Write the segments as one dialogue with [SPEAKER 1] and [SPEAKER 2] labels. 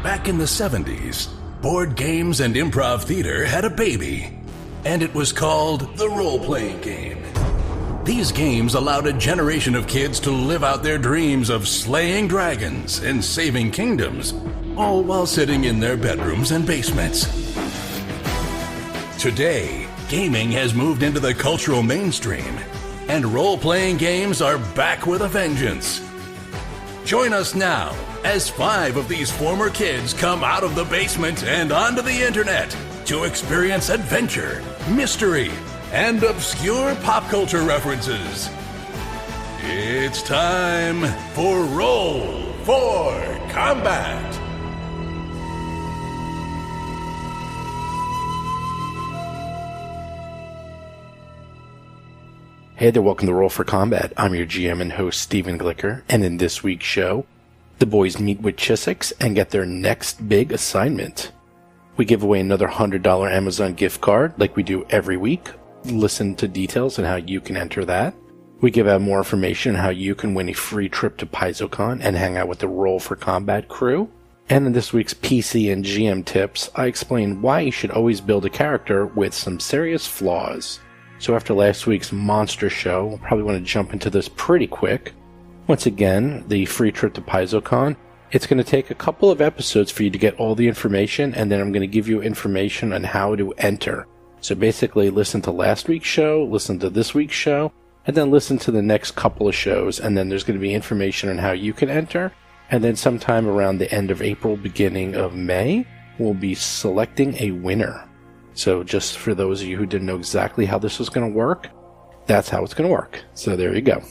[SPEAKER 1] Back in the 70s, board games and improv theater had a baby, and it was called the role-playing game. These games allowed a generation of kids to live out their dreams of slaying dragons and saving kingdoms, all while sitting in their bedrooms and basements. Today, gaming has moved into the cultural mainstream, and role-playing games are back with a vengeance. Join us now as 5 of these former kids come out of the basement and onto the internet to experience adventure, mystery, and obscure pop culture references. It's time for Roll for Combat.
[SPEAKER 2] Hey there, welcome to Roll for Combat. I'm your GM and host, Stephen Glicker, and in this week's show, the boys meet with Chessick and get their next big assignment. We give away another $100 Amazon gift card like we do every week. Listen to details on how you can enter that. We give out more information on how you can win a free trip to PaizoCon and hang out with the Roll for Combat crew. And in this week's PC and GM tips, I explain why you should always build a character with some serious flaws. So after last week's monster show, we'll probably want to jump into this pretty quick. Once again, the free trip to PaizoCon, it's going to take a couple of episodes for you to get all the information, and then I'm going to give you information on how to enter. So basically, listen to last week's show, listen to this week's show, and then listen to the next couple of shows, and then there's going to be information on how you can enter. And then sometime around the end of April, beginning of May, we'll be selecting a winner. So just for those of you who didn't know exactly how this was going to work, that's how it's going to work. So there you go.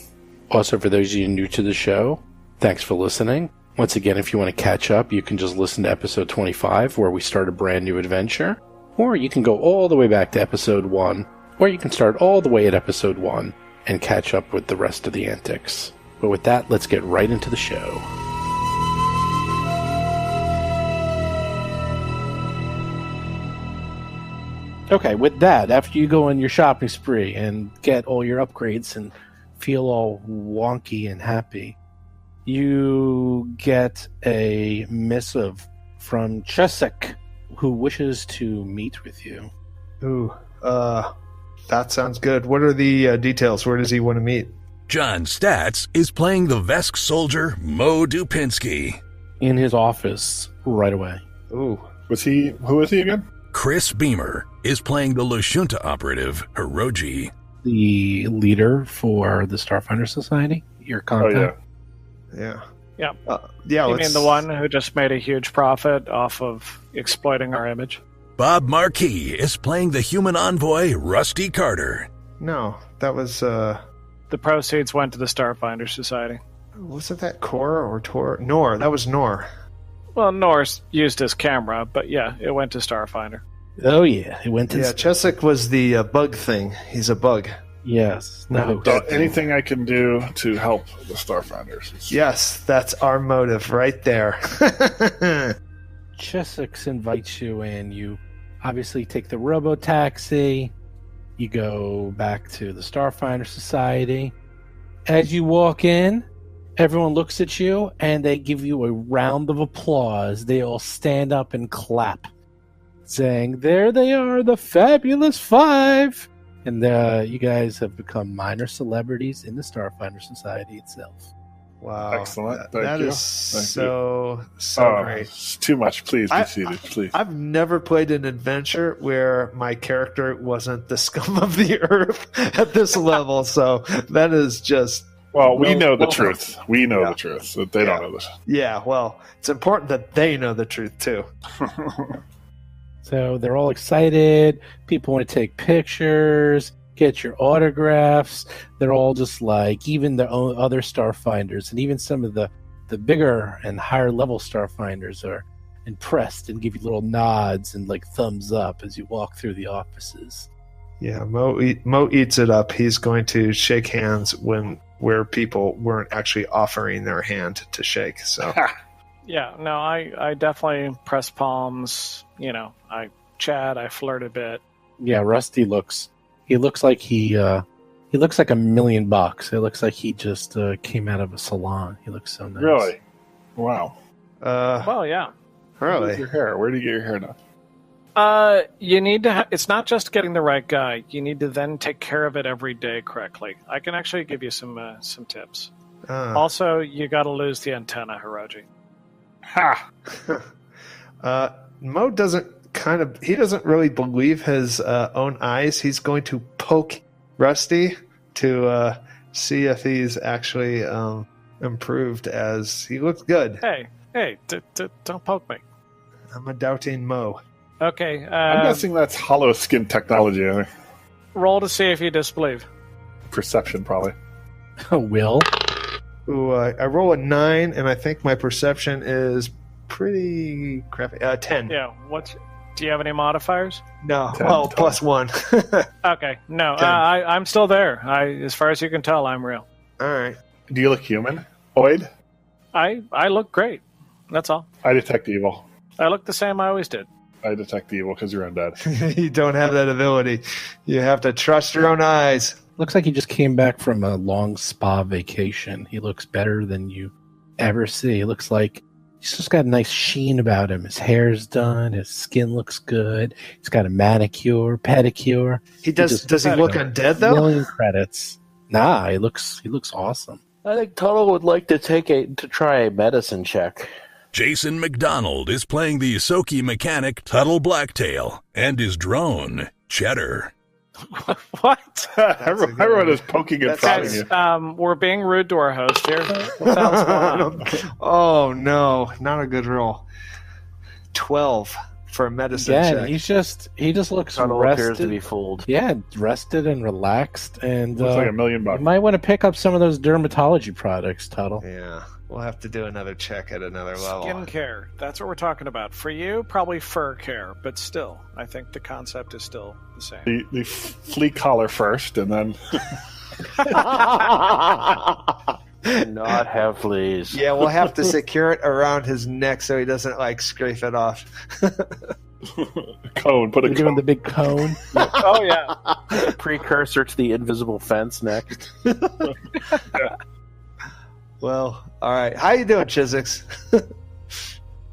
[SPEAKER 2] Also, for those of you new to the show, thanks for listening. Once again, if you want to catch up, you can just listen to episode 25, where we start a brand new adventure. Or you can go all the way back to episode 1, or you can start all the way at episode 1 and catch up with the rest of the antics. But with that, let's get right into the show. Okay, with that, after you go on your shopping spree and get all your upgrades and feel all wonky and happy, you get a missive from Chessick, who wishes to meet with you.
[SPEAKER 3] Ooh, that sounds good. What are the details? Where does he want to meet?
[SPEAKER 1] John Statz is playing the Vesk soldier Mo Dupinsky.
[SPEAKER 2] In his office right away.
[SPEAKER 3] Ooh.
[SPEAKER 4] Who is he again?
[SPEAKER 1] Chris Beamer is playing the Lashunta operative Hirogi.
[SPEAKER 2] The leader for the Starfinder Society? Your contact?
[SPEAKER 4] Oh, yeah.
[SPEAKER 3] Yeah.
[SPEAKER 5] Yeah. You mean the one who just made a huge profit off of exploiting our image?
[SPEAKER 1] Bob Marquis is playing the human envoy Rusty Carter.
[SPEAKER 3] No, that was,
[SPEAKER 5] The proceeds went to the Starfinder Society.
[SPEAKER 3] wasn't that Cora or Tor? Nor, that was Nor.
[SPEAKER 5] Well, Norse used his camera, but yeah, it went to Starfinder.
[SPEAKER 2] Oh, yeah. It went to...
[SPEAKER 3] Yeah, Chessick was the bug thing. He's a bug.
[SPEAKER 2] Yes.
[SPEAKER 3] No.
[SPEAKER 4] Anything I can do to help the Starfinders.
[SPEAKER 3] Yes, that's our motive right there.
[SPEAKER 2] Chessick invites you in. You obviously take the robo-taxi. You go back to the Starfinder Society. As you walk in, everyone looks at you, and they give you a round of applause. They all stand up and clap, saying, "There they are, the Fabulous Five!" And you guys have become minor celebrities in the Starfinder Society itself.
[SPEAKER 3] Wow.
[SPEAKER 4] Excellent.
[SPEAKER 3] That
[SPEAKER 4] Thank you.
[SPEAKER 3] is so great.
[SPEAKER 4] It's too much. Please be seated, please.
[SPEAKER 3] I've never played an adventure where my character wasn't the scum of the earth at this level, so that is just...
[SPEAKER 4] Well, we know the truth. We know the truth. So they don't know this.
[SPEAKER 3] Yeah, well, it's important that they know the truth, too.
[SPEAKER 2] So they're all excited. People want to take pictures, get your autographs. They're all just like, even the other Starfinders, and even some of the bigger and higher level Starfinders are impressed and give you little nods and like thumbs up as you walk through the offices.
[SPEAKER 3] Yeah, Mo eats it up. He's going to shake hands where people weren't actually offering their hand to shake. So,
[SPEAKER 5] yeah, no, I definitely press palms. You know, I chat, I flirt a bit.
[SPEAKER 2] Yeah, Rusty looks like he looks like $1 million. It looks like he just came out of a salon. He looks so nice.
[SPEAKER 4] Really? Wow.
[SPEAKER 5] Well, yeah.
[SPEAKER 3] Really?
[SPEAKER 4] Your hair. Where do you get your hair done?
[SPEAKER 5] You need to. It's not just getting the right guy. You need to then take care of it every day correctly. I can actually give you some tips. Also, you got to lose the antenna, Hirogi.
[SPEAKER 4] Ha!
[SPEAKER 3] Mo doesn't he doesn't really believe his own eyes. He's going to poke Rusty to see if he's actually improved, as he looks good.
[SPEAKER 5] Hey, don't poke me.
[SPEAKER 3] I'm a doubting Mo.
[SPEAKER 5] Okay.
[SPEAKER 4] I'm guessing that's hollow skin technology. I think.
[SPEAKER 5] Roll to see if you disbelieve.
[SPEAKER 4] Perception, probably.
[SPEAKER 2] Will?
[SPEAKER 3] Ooh, I roll a 9, and I think my perception is pretty crappy. 10.
[SPEAKER 5] Yeah. Do you have any modifiers?
[SPEAKER 3] No.
[SPEAKER 4] 10,
[SPEAKER 3] Well,
[SPEAKER 4] 12.
[SPEAKER 3] plus 1.
[SPEAKER 5] Okay. No.
[SPEAKER 3] 10.
[SPEAKER 5] I'm still there. As far as you can tell, I'm real.
[SPEAKER 3] All right.
[SPEAKER 4] Do you look human? Oid?
[SPEAKER 5] I look great. That's all.
[SPEAKER 4] I detect evil.
[SPEAKER 5] I look the same I always did.
[SPEAKER 4] I detect evil because you're undead.
[SPEAKER 3] You don't have that ability. You have to trust your own eyes.
[SPEAKER 2] Looks like he just came back from a long spa vacation. He looks better than you ever see. He looks like he's just got a nice sheen about him. His hair's done. His skin looks good. He's got a manicure, pedicure.
[SPEAKER 3] Does he look undead, though?
[SPEAKER 2] Million credits. Nah, he looks awesome.
[SPEAKER 6] I think Tuttle would like to try a medicine check.
[SPEAKER 1] Jason McDonald is playing the Soki mechanic Tuttle Blacktail and his drone, Cheddar.
[SPEAKER 5] What?
[SPEAKER 4] Everyone is poking and prodding you.
[SPEAKER 5] We're being rude to our host here. What the hell's going on?
[SPEAKER 3] Oh, no. Not a good roll. 12 for a medicine
[SPEAKER 2] Yeah,
[SPEAKER 3] check.
[SPEAKER 2] he just looks
[SPEAKER 6] Tuttle
[SPEAKER 2] rested.
[SPEAKER 6] appears to be fooled.
[SPEAKER 2] Yeah, rested and relaxed, and
[SPEAKER 4] Looks like $1 million.
[SPEAKER 2] you might want to pick up some of those dermatology products, Tuttle.
[SPEAKER 3] Yeah. We'll have to do another check at another level.
[SPEAKER 5] Skincare. That's what we're talking about. For you, probably fur care, but still, I think the concept is still the same.
[SPEAKER 4] The flea collar first, and then
[SPEAKER 6] Not have fleas.
[SPEAKER 3] Yeah, we'll have to secure it around his neck so he doesn't, scrape it off.
[SPEAKER 4] cone. Put a
[SPEAKER 2] We're doing
[SPEAKER 4] cone.
[SPEAKER 2] the big cone.
[SPEAKER 5] Oh, yeah.
[SPEAKER 6] Precursor to the invisible fence next.
[SPEAKER 3] Well, all right. How you doing, Chessick?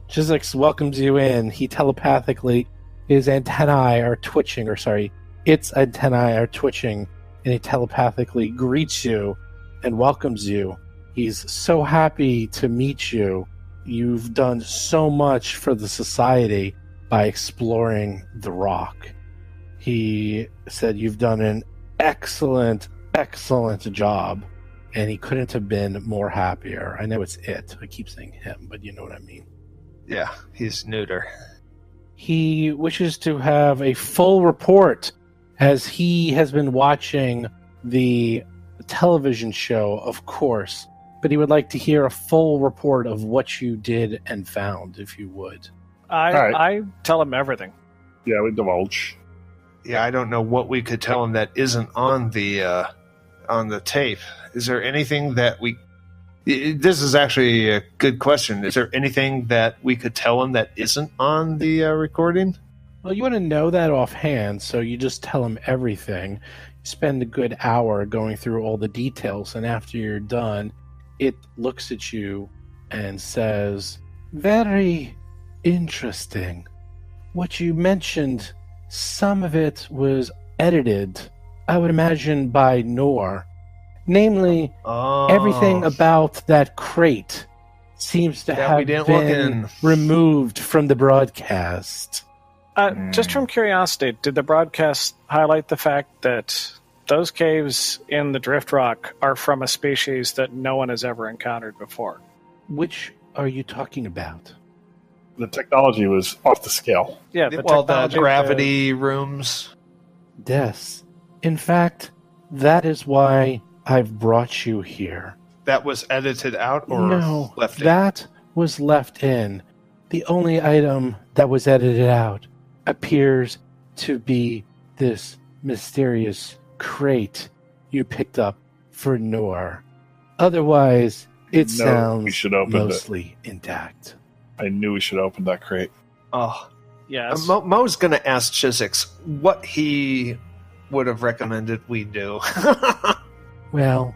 [SPEAKER 2] Chessick welcomes you in. He telepathically, its antennae are twitching, and he telepathically greets you and welcomes you. He's so happy to meet you. You've done so much for the society by exploring the rock. He said you've done an excellent job, and he couldn't have been more happier. I know it's it. I keep saying him, but you know what I mean.
[SPEAKER 3] Yeah, he's neuter.
[SPEAKER 2] He wishes to have a full report, as he has been watching the television show, of course, but he would like to hear a full report of what you did and found, if you would.
[SPEAKER 5] I tell him everything.
[SPEAKER 4] Yeah, we divulge.
[SPEAKER 3] Yeah, I don't know what we could tell him that isn't on the tape. Is there anything that we... This is actually a good question. Is there anything that we could tell him that isn't on the recording?
[SPEAKER 2] Well, you want to know that offhand, so you just tell him everything. You spend a good hour going through all the details, and after you're done, it looks at you and says, "Very interesting. What you mentioned, some of it was edited, I would imagine, by Nor. Namely, everything about that crate seems to have been removed from the broadcast."
[SPEAKER 5] Just from curiosity, did the broadcast highlight the fact that those caves in the Drift Rock are from a species that no one has ever encountered before?
[SPEAKER 2] Which are you talking about?
[SPEAKER 4] The technology was off the scale.
[SPEAKER 5] Yeah,
[SPEAKER 3] The
[SPEAKER 5] technology,
[SPEAKER 3] gravity rooms.
[SPEAKER 2] Yes. In fact, that is why I've brought you here.
[SPEAKER 3] That was edited out or
[SPEAKER 2] No,
[SPEAKER 3] left in?
[SPEAKER 2] that was left in. The only item that was edited out appears to be this mysterious crate you picked up for Nor. Otherwise, it
[SPEAKER 4] We
[SPEAKER 2] sounds
[SPEAKER 4] should open it.
[SPEAKER 2] mostly intact.
[SPEAKER 4] I knew we should open that crate.
[SPEAKER 3] Oh,
[SPEAKER 5] Yes.
[SPEAKER 3] Mo's going to ask Chessick what he would have recommended we do.
[SPEAKER 2] Well,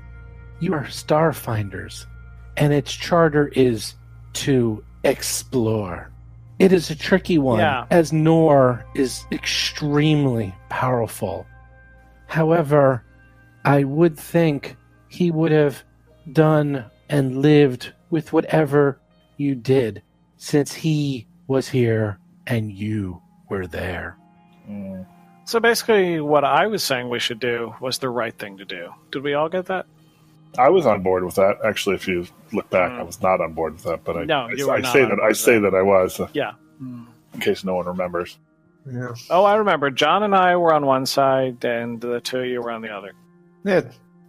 [SPEAKER 2] you are Starfinders, and its charter is to explore. It is a tricky one,
[SPEAKER 5] Yeah.
[SPEAKER 2] as Nor is extremely powerful. However, I would think he would have done and lived with whatever you did, since he was here and you were there.
[SPEAKER 5] So basically, what I was saying we should do was the right thing to do. Did we all get that?
[SPEAKER 4] I was on board with that. Actually, if you look back, I was not on board with that. But
[SPEAKER 5] No, you were
[SPEAKER 4] I
[SPEAKER 5] not
[SPEAKER 4] say
[SPEAKER 5] on
[SPEAKER 4] that
[SPEAKER 5] board
[SPEAKER 4] I
[SPEAKER 5] with
[SPEAKER 4] say
[SPEAKER 5] that.
[SPEAKER 4] that I was,
[SPEAKER 5] Yeah.
[SPEAKER 4] in case no one remembers.
[SPEAKER 3] Yeah.
[SPEAKER 5] Oh, I remember. John and I were on one side, and the two of you were on the other.
[SPEAKER 3] Yeah.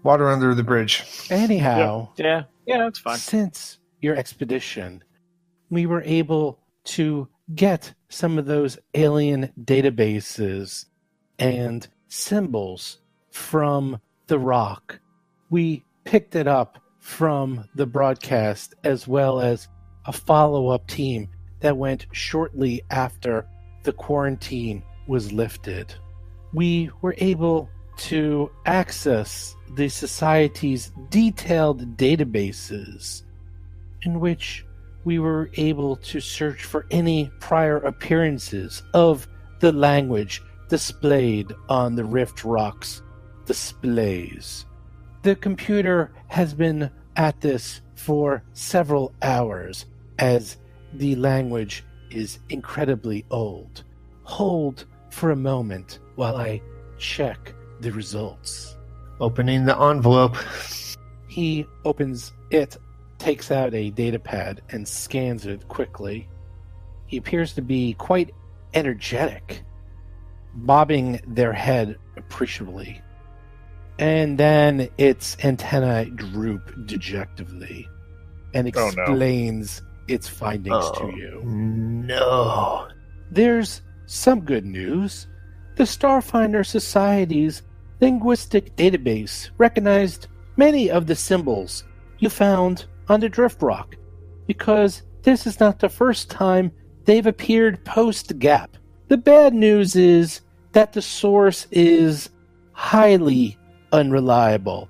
[SPEAKER 3] Water under the bridge.
[SPEAKER 2] Anyhow,
[SPEAKER 5] Yeah, that's fine.
[SPEAKER 2] since your expedition, we were able to get some of those alien databases and symbols from the rock. We picked it up from the broadcast, as well as a follow-up team that went shortly after the quarantine was lifted. We were able to access the Society's detailed databases, in which we were able to search for any prior appearances of the language displayed on the Rift Rock's displays. The computer has been at this for several hours, as the language is incredibly old. Hold for a moment while I check the results.
[SPEAKER 3] Opening the envelope.
[SPEAKER 2] He opens it, takes out a datapad, and scans it quickly. He appears to be quite energetic, bobbing their head appreciably. And then its antennae droop dejectively and explains its findings to you.
[SPEAKER 3] No.
[SPEAKER 2] There's some good news. The Starfinder Society's linguistic database recognized many of the symbols you found on the Drift Rock, because this is not the first time they've appeared post-gap. The bad news is that the source is highly unreliable.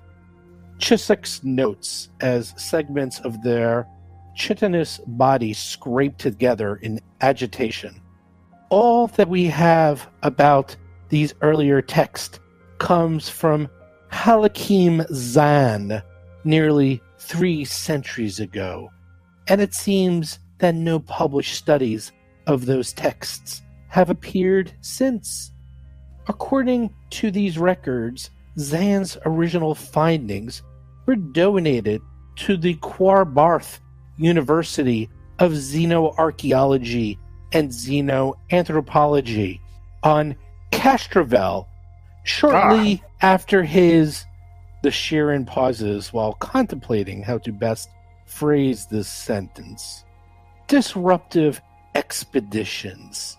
[SPEAKER 2] Chessick's notes as segments of their chitinous body scrape together in agitation. All that we have about these earlier texts comes from Halakim Zan nearly 3 centuries ago, and it seems that no published studies of those texts have appeared since. According to these records, Zan's original findings were donated to the Qabarat University of Xenoarchaeology and Xenoanthropology on Castroville shortly after his... The Sheeran pauses while contemplating how to best phrase this sentence. Disruptive expeditions.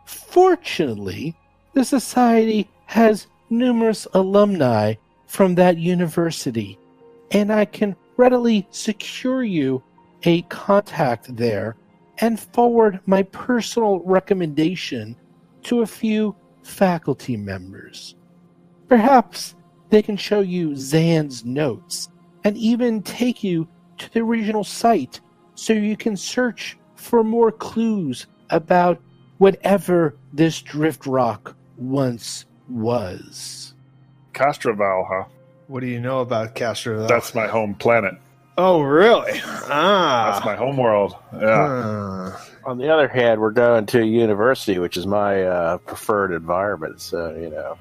[SPEAKER 2] Fortunately, the Society has numerous alumni from that university, and I can readily secure you a contact there and forward my personal recommendation to a few faculty members. Perhaps they can show you Zan's notes and even take you to the original site so you can search for more clues about whatever this drift rock once was.
[SPEAKER 4] Castrovel, huh?
[SPEAKER 3] What do you know about Castroville?
[SPEAKER 4] That's my home planet.
[SPEAKER 3] Oh, really?
[SPEAKER 4] That's my home world. Yeah.
[SPEAKER 6] On the other hand, we're going to a university, which is my preferred environment. So,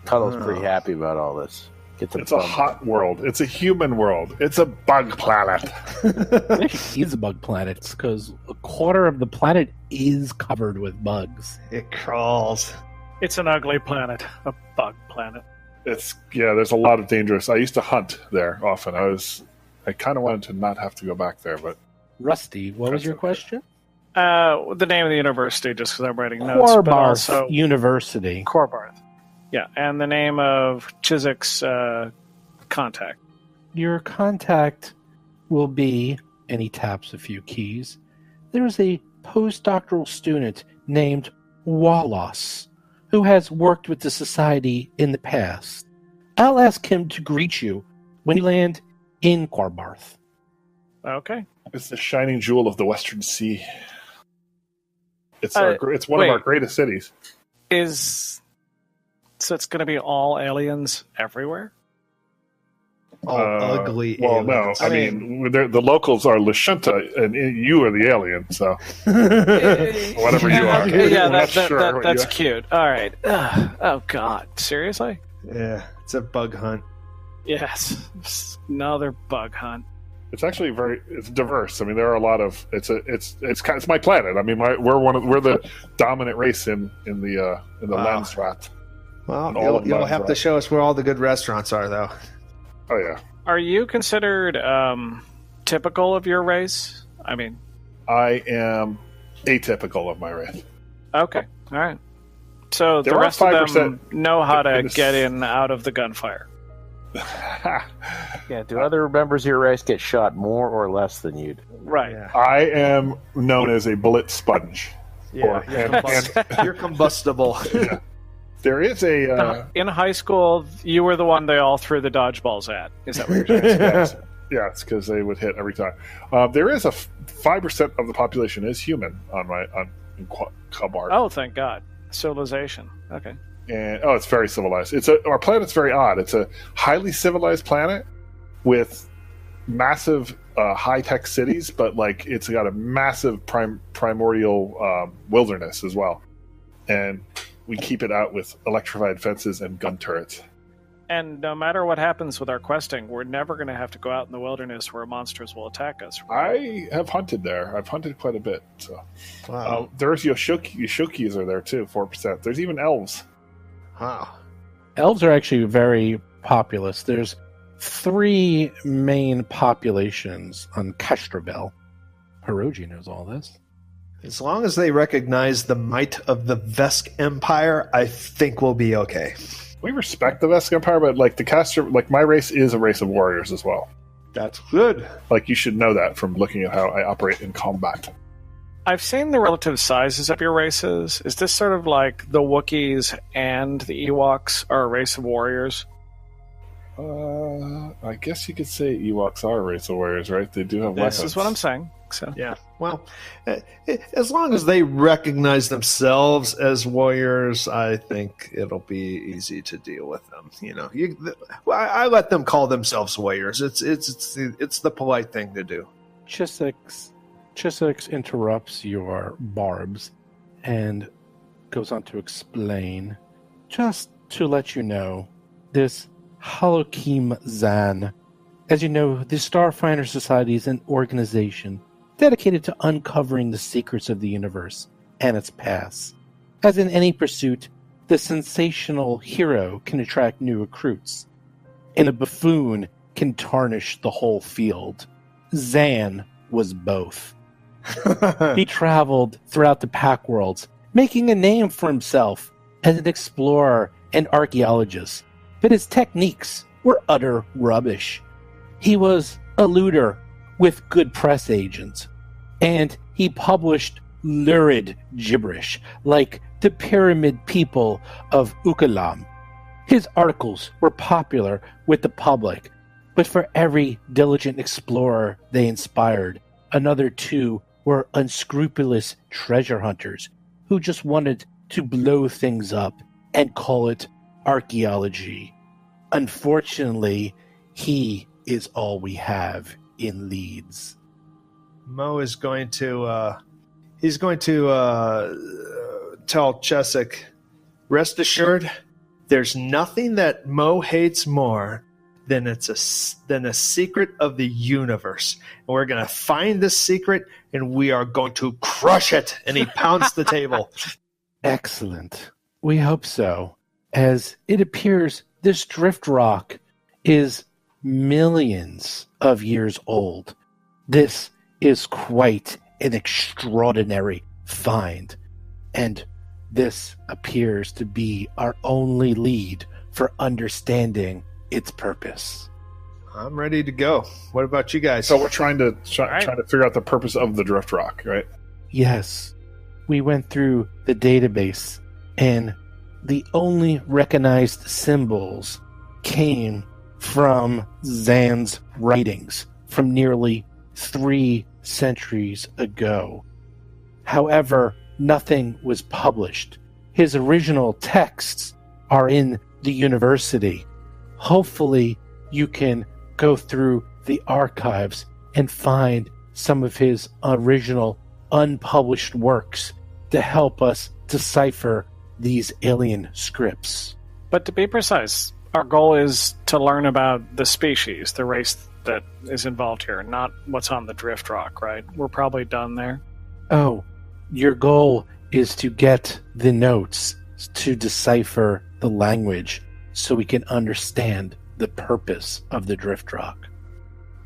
[SPEAKER 6] Tuttle's pretty happy about all this.
[SPEAKER 4] It's a hot world. It's a human world. It's a bug planet.
[SPEAKER 2] It's a bug planet, because a quarter of the planet is covered with bugs.
[SPEAKER 3] It crawls.
[SPEAKER 5] It's an ugly planet, a bug planet.
[SPEAKER 4] There's a lot of dangerous. I used to hunt there often. I kind of wanted to not have to go back there, but
[SPEAKER 2] Rusty, what was your question?
[SPEAKER 5] The name of the university, just because I'm writing notes. But also
[SPEAKER 2] University.
[SPEAKER 5] Qabarat. Yeah, and the name of Chessick's contact.
[SPEAKER 2] Your contact will be, and he taps a few keys, there's a postdoctoral student named Wallace who has worked with the Society in the past. I'll ask him to greet you when you land in Qabarat.
[SPEAKER 5] Okay.
[SPEAKER 4] it's the shining jewel of the Western Sea. It's one of our greatest cities.
[SPEAKER 5] So it's going to be all aliens everywhere?
[SPEAKER 3] All ugly
[SPEAKER 4] Well,
[SPEAKER 3] aliens.
[SPEAKER 4] no. I mean, the locals are Lashunta, and you are the alien, so whatever you are.
[SPEAKER 5] Yeah,
[SPEAKER 4] We're not sure what
[SPEAKER 5] that's
[SPEAKER 4] you are.
[SPEAKER 5] cute. All right. Oh, God. Seriously?
[SPEAKER 3] Yeah, it's a bug hunt.
[SPEAKER 5] Yes. Another bug hunt.
[SPEAKER 4] It's actually it's diverse. I mean, there are a lot of it's my planet. I mean, we're the dominant race in the Landsrat.
[SPEAKER 3] Well, you'll have to show us where all the good restaurants are, though.
[SPEAKER 4] Oh yeah.
[SPEAKER 5] Are you considered typical of your race? I mean,
[SPEAKER 4] I am atypical of my race.
[SPEAKER 5] Okay, all right. So
[SPEAKER 4] There
[SPEAKER 5] the
[SPEAKER 4] are
[SPEAKER 5] rest of
[SPEAKER 4] 5%
[SPEAKER 5] them know how to get in out of the gunfire.
[SPEAKER 6] Yeah, do other members of your race get shot more or less than you do?
[SPEAKER 5] Right.
[SPEAKER 3] Yeah,
[SPEAKER 4] I am known as a bullet sponge.
[SPEAKER 3] you're combustible.
[SPEAKER 4] Yeah. There is a
[SPEAKER 5] In high school, you were the one they all threw the dodgeballs at. Is that what you're saying?
[SPEAKER 4] yes, because they would hit every time. There is a 5% of the population is human in Qabarat.
[SPEAKER 5] Oh, thank God. Civilization. Okay.
[SPEAKER 4] And it's very civilized. Our planet's very odd. It's a highly civilized planet with massive high-tech cities, but like it's got a massive primordial wilderness as well. And we keep it out with electrified fences and gun turrets.
[SPEAKER 5] And no matter what happens with our questing, we're never going to have to go out in the wilderness where monsters will attack us.
[SPEAKER 4] I have hunted there. I've hunted quite a bit. So
[SPEAKER 3] Wow.
[SPEAKER 4] there's Yoshokis are there too, 4%. There's even elves.
[SPEAKER 3] Wow.
[SPEAKER 2] Elves are actually very populous. There's 3 main populations on Castroville. Hirogi knows all this.
[SPEAKER 3] As long as they recognize the might of the Vesk Empire, I think we'll be okay.
[SPEAKER 4] We respect the Vesk Empire, but like my race is a race of warriors as well.
[SPEAKER 3] That's good.
[SPEAKER 4] Like you should know that from looking at how I operate in combat.
[SPEAKER 5] I've seen the relative sizes of your races. Is this sort of like the Wookiees and the Ewoks are a race of warriors?
[SPEAKER 4] I guess you could say Ewoks are a race of warriors, right? They do have weapons.
[SPEAKER 5] This is what I'm saying. So
[SPEAKER 3] Yeah. Well, as long as they recognize themselves as warriors, I think it'll be easy to deal with them. You know, I let them call themselves warriors. It's the polite thing to do.
[SPEAKER 2] Chessick interrupts your barbs and goes on to explain, just to let you know, this Halokim Zan. As you know, the Starfinder Society is an organization dedicated to uncovering the secrets of the universe and its past. As in any pursuit, the sensational hero can attract new recruits, and a buffoon can tarnish the whole field. Zan was both. He traveled throughout the Pack Worlds, making a name for himself as an explorer and archaeologist, but his techniques were utter rubbish. He was a looter with good press agents, and he published lurid gibberish like the pyramid people of Ukalam. His articles were popular with the public, but for every diligent explorer they inspired, another 2 were unscrupulous treasure hunters who just wanted to blow things up and call it archaeology. Unfortunately, he is all we have in Leeds.
[SPEAKER 3] Mo is going to tell Chessick, rest assured, there's nothing that Mo hates more than a secret of the universe. And we're going to find this secret, and we are going to crush it. And he pounds the table.
[SPEAKER 2] Excellent. We hope so, as it appears this drift rock is millions of years old. This is quite an extraordinary find, and this appears to be our only lead for understanding its purpose.
[SPEAKER 3] I'm ready to go. What about you guys?
[SPEAKER 4] So we're trying to figure out the purpose of the drift rock, right?
[SPEAKER 2] Yes, we went through the database, and the only recognized symbols came from Zan's writings from nearly 3 centuries ago. However, nothing was published. His original texts are in the university. Hopefully, you can go through the archives and find some of his original unpublished works to help us decipher these alien scripts.
[SPEAKER 5] But to be precise, our goal is to learn about the species, the race that is involved here, not what's on the drift rock, right? We're probably done there.
[SPEAKER 2] Oh, your goal is to get the notes to decipher the language so we can understand the purpose of the drift rock.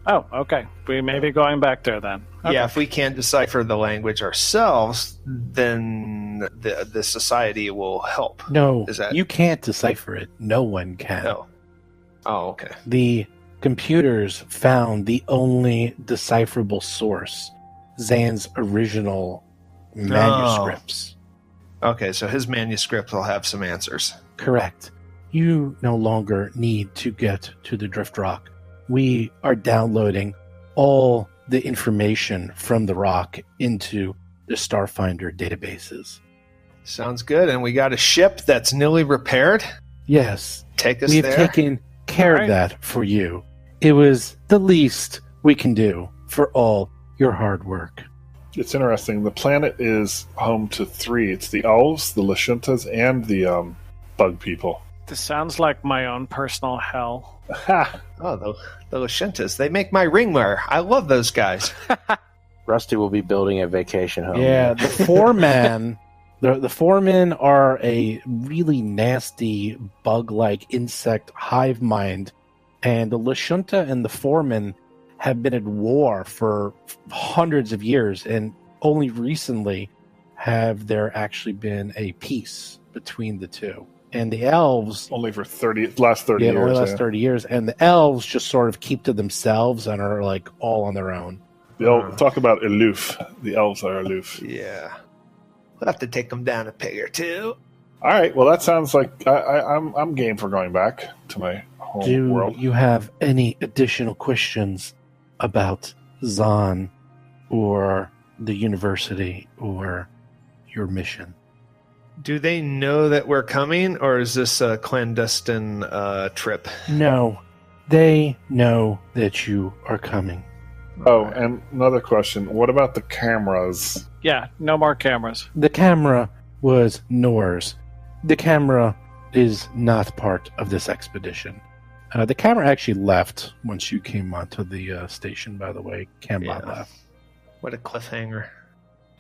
[SPEAKER 5] Oh, okay. We may be going back there then. Okay.
[SPEAKER 3] Yeah, if we can't decipher the language ourselves, then the society will help.
[SPEAKER 2] No,
[SPEAKER 3] Is that...
[SPEAKER 2] you can't decipher it. No one can.
[SPEAKER 3] No. Oh, okay.
[SPEAKER 2] The computers found the only decipherable source, Zan's original manuscripts.
[SPEAKER 3] Okay, so his manuscript will have some answers.
[SPEAKER 2] Correct. You no longer need to get to the drift rock. We are downloading all the information from the rock into the Starfinder databases.
[SPEAKER 3] Sounds good. And we got a ship that's newly repaired.
[SPEAKER 2] Yes,
[SPEAKER 3] Take us
[SPEAKER 2] we've
[SPEAKER 3] there.
[SPEAKER 2] taken care of that for you. It was the least we can do for all your hard work.
[SPEAKER 4] It's interesting. The planet is home to 3. It's the elves, the Lashuntas, and the bug people.
[SPEAKER 5] This sounds like my own personal hell.
[SPEAKER 4] Ha!
[SPEAKER 3] Oh, the Lashintas. They make my ringwear. I love those guys.
[SPEAKER 6] Rusty will be building a vacation home.
[SPEAKER 2] Yeah, the foreman, the foremen are a really nasty bug-like insect hive mind, and the Lashunta and the foreman have been at war for hundreds of years, and only recently have there actually been a peace between the two. And the elves...
[SPEAKER 4] Only for last 30 years.
[SPEAKER 2] Only last 30 years. And the elves just sort of keep to themselves and are like all on their own.
[SPEAKER 4] They'll talk about aloof. The elves are aloof.
[SPEAKER 3] Yeah. We'll have to take them down a peg or two.
[SPEAKER 4] All right. Well, that sounds like I'm game for going back to my home world.
[SPEAKER 2] Do you have any additional questions about Zahn or the university or your mission?
[SPEAKER 3] Do they know that we're coming, or is this a clandestine trip?
[SPEAKER 2] No, they know that you are coming.
[SPEAKER 4] Oh, and another question. What about the cameras?
[SPEAKER 5] Yeah, no more cameras.
[SPEAKER 2] The camera was Nor's. The camera is not part of this expedition. The camera actually left once you came onto the station, by the way. Cambot left.
[SPEAKER 3] What a cliffhanger.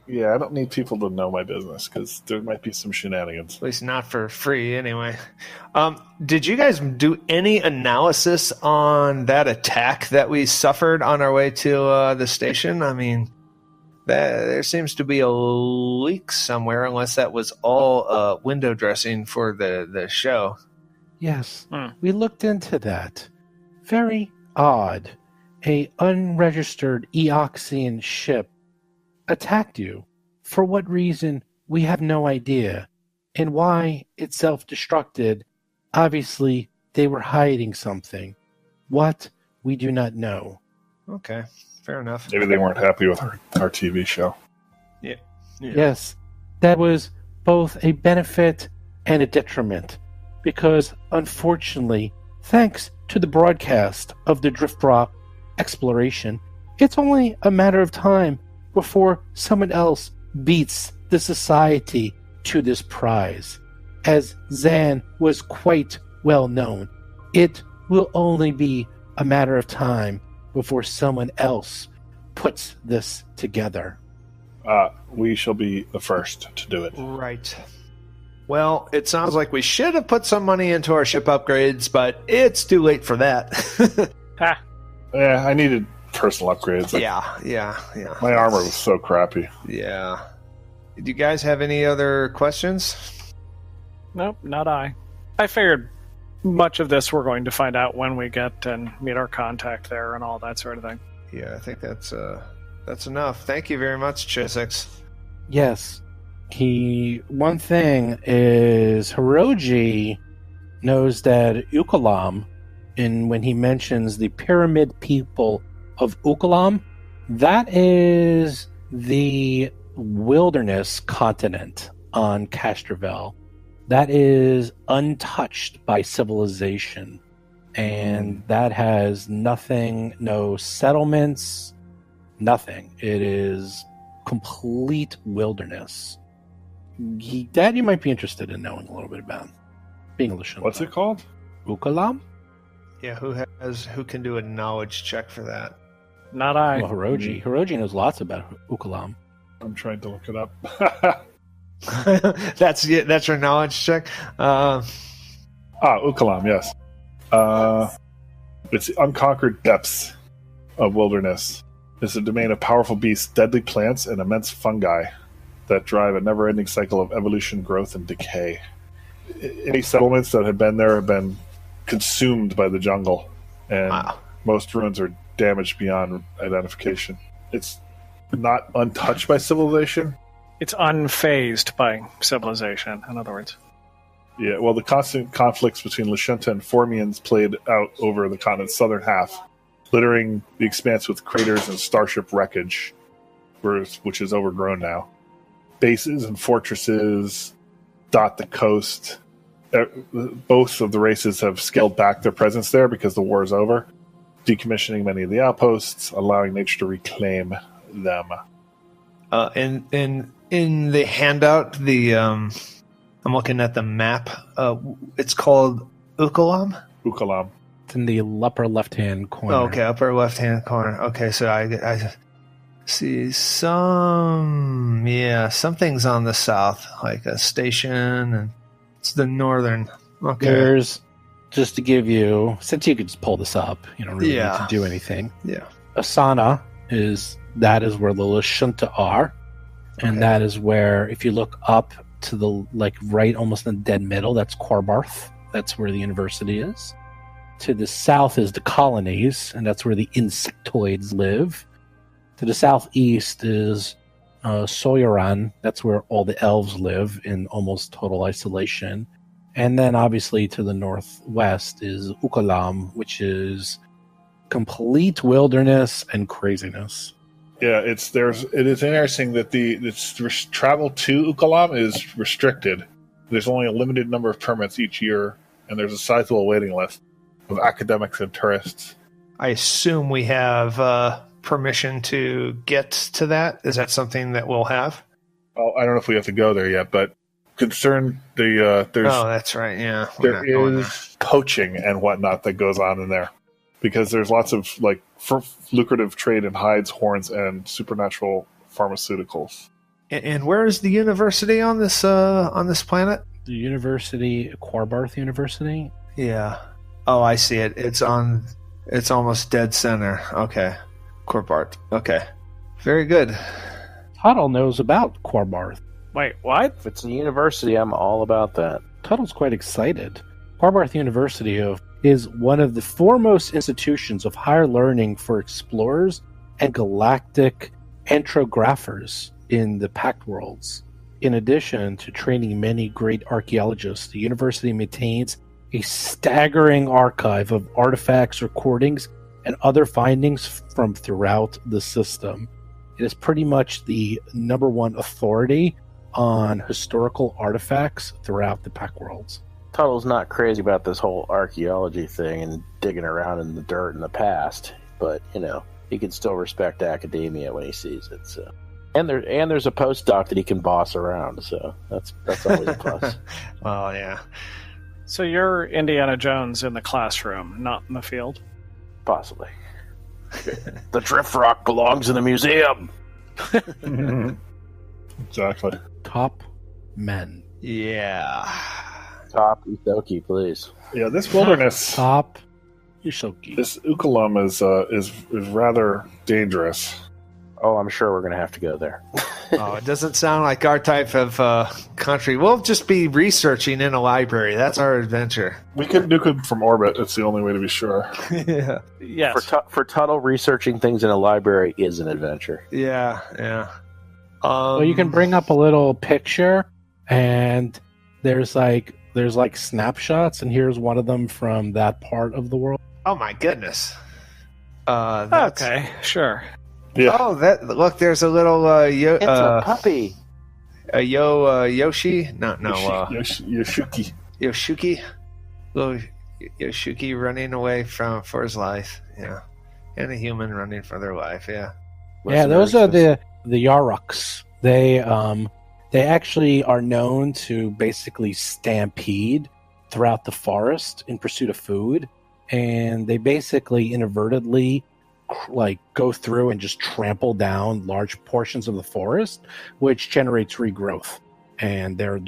[SPEAKER 4] Yeah, I don't need people to know my business because there might be some shenanigans.
[SPEAKER 3] At least not for free, anyway. Did you guys do any analysis on that attack that we suffered on our way to the station? I mean, there seems to be a leak somewhere, unless that was all window dressing for the show.
[SPEAKER 2] Yes, we looked into that. Very odd. A unregistered Eoxian ship attacked you. For what reason, we have no idea. And why it self-destructed, obviously they were hiding something. What, we do not know.
[SPEAKER 3] Okay, fair enough.
[SPEAKER 4] Maybe they weren't happy with our TV show.
[SPEAKER 3] Yeah.
[SPEAKER 2] Yes, that was both a benefit and a detriment. Because, unfortunately, thanks to the broadcast of the Drift Rock exploration, it's only a matter of time before someone else beats the society to this prize. As Zan was quite well known, it will only be a matter of time before someone else puts this together.
[SPEAKER 4] We shall be the first to do it.
[SPEAKER 3] Right. Well, it sounds like we should have put some money into our ship upgrades, but it's too late for that.
[SPEAKER 5] Ha!
[SPEAKER 4] Yeah, I needed personal upgrades.
[SPEAKER 3] Yeah.
[SPEAKER 4] My armor was so crappy.
[SPEAKER 3] Yeah. Do you guys have any other questions?
[SPEAKER 5] Nope, not I. I figured much of this we're going to find out when we get and meet our contact there and all that sort of thing.
[SPEAKER 3] Yeah, I think that's enough. Thank you very much, Chessick.
[SPEAKER 2] Yes. One thing is Hirogi knows that Ukalam, and when he mentions the pyramid people of Ukalam, that is the wilderness continent on Castroville that is untouched by civilization. And that has nothing, no settlements, nothing. It is complete wilderness. That you might be interested in knowing a little bit about. Being a Lashunta.
[SPEAKER 4] What's it called?
[SPEAKER 2] Ukalam?
[SPEAKER 3] Yeah, who can do a knowledge check for that?
[SPEAKER 5] Not I.
[SPEAKER 2] Well, Hirogi. Hirogi knows lots about Ukalam.
[SPEAKER 4] I'm trying to look it up.
[SPEAKER 3] That's your knowledge check.
[SPEAKER 4] Ukalam, yes. It's unconquered depths of wilderness. It's a domain of powerful beasts, deadly plants, and immense fungi that drive a never-ending cycle of evolution, growth, and decay. Any settlements that have been there have been consumed by the jungle, and most ruins are damaged beyond identification. It's not untouched by civilization.
[SPEAKER 5] It's unfazed by civilization, in other words.
[SPEAKER 4] Yeah, well, the constant conflicts between Lashunta and Formians played out over the continent's southern half, littering the expanse with craters and starship wreckage, which is overgrown now. Bases and fortresses dot the coast. Both of the races have scaled back their presence there because the war is over, decommissioning many of the outposts, allowing nature to reclaim them.
[SPEAKER 3] In the handout, I'm looking at the map. It's called Ukalam?
[SPEAKER 4] Ukalam.
[SPEAKER 2] It's in the upper left-hand corner.
[SPEAKER 3] Oh, okay, upper left-hand corner. Okay, so I see something's on the south, like a station, and it's the northern. Okay.
[SPEAKER 2] There's, just to give you, since you could just pull this up, you don't really need to do anything.
[SPEAKER 3] Yeah.
[SPEAKER 2] Asana is where the Lashunta are, and that is where, if you look up to the right, almost in the dead middle, that's Qabarat. That's where the university is. To the south is the colonies, and that's where the insectoids live. To the southeast is Soyaran. That's where all the elves live in almost total isolation. And then obviously to the northwest is Ukalam, which is complete wilderness and craziness.
[SPEAKER 4] Yeah, it is interesting that the travel to Ukalam is restricted. There's only a limited number of permits each year, and there's a sizable waiting list of academics and tourists.
[SPEAKER 3] I assume we have permission to get to that. Is that something that we'll have?
[SPEAKER 4] Well, I don't know if we have to go there yet, but there's
[SPEAKER 3] that's right. Yeah,
[SPEAKER 4] there is poaching and whatnot that goes on in there, because there's lots of lucrative trade in hides, horns, and supernatural pharmaceuticals.
[SPEAKER 3] And where is the university on this planet?
[SPEAKER 2] The university, Qabarat University.
[SPEAKER 3] Yeah. Oh, I see it. It's almost dead center. Okay. Qabarat. Okay. Very good.
[SPEAKER 2] Tuttle knows about Qabarat.
[SPEAKER 5] Wait, what?
[SPEAKER 6] If it's a university, I'm all about that.
[SPEAKER 2] Tuttle's quite excited. Qabarat University is one of the foremost institutions of higher learning for explorers and galactic antrographers in the Pact Worlds. In addition to training many great archaeologists, the university maintains a staggering archive of artifacts, recordings, and other findings from throughout the system. It is pretty much the number one authority on historical artifacts throughout the Pact Worlds.
[SPEAKER 6] Tuttle's not crazy about this whole archaeology thing and digging around in the dirt in the past, but he can still respect academia when he sees it. So, and there's a postdoc that he can boss around, so that's always a plus.
[SPEAKER 3] Well, yeah.
[SPEAKER 5] So you're Indiana Jones in the classroom, not in the field?
[SPEAKER 6] Possibly. The drift rock belongs in a museum.
[SPEAKER 4] Exactly.
[SPEAKER 2] Top men.
[SPEAKER 3] Yeah.
[SPEAKER 6] Top Isoki, please.
[SPEAKER 4] Yeah, this wilderness.
[SPEAKER 2] Top Ishoki.
[SPEAKER 4] This Ukalam is rather dangerous.
[SPEAKER 6] Oh, I'm sure we're going to have to go there.
[SPEAKER 3] Oh, it doesn't sound like our type of country. We'll just be researching in a library. That's our adventure.
[SPEAKER 4] We could nuke it from orbit. It's the only way to be sure.
[SPEAKER 3] Yeah.
[SPEAKER 5] Yes.
[SPEAKER 6] For Tuttle, researching things in a library is an adventure.
[SPEAKER 3] Yeah.
[SPEAKER 2] Well, you can bring up a little picture, and there's snapshots, and here's one of them from that part of the world.
[SPEAKER 3] Oh my goodness.
[SPEAKER 5] Okay, sure.
[SPEAKER 4] Yeah.
[SPEAKER 3] Oh, look! There's a little
[SPEAKER 6] It's a puppy.
[SPEAKER 3] Yoshi.
[SPEAKER 4] Yoshuki.
[SPEAKER 3] Yoshuki. Little Yoshuki running away for his life. Yeah, and a human running for their life. Yeah.
[SPEAKER 2] Yeah, those are the Yaruks. They actually are known to basically stampede throughout the forest in pursuit of food, and they basically inadvertently go through and just trample down large portions of the forest, which generates regrowth. And they're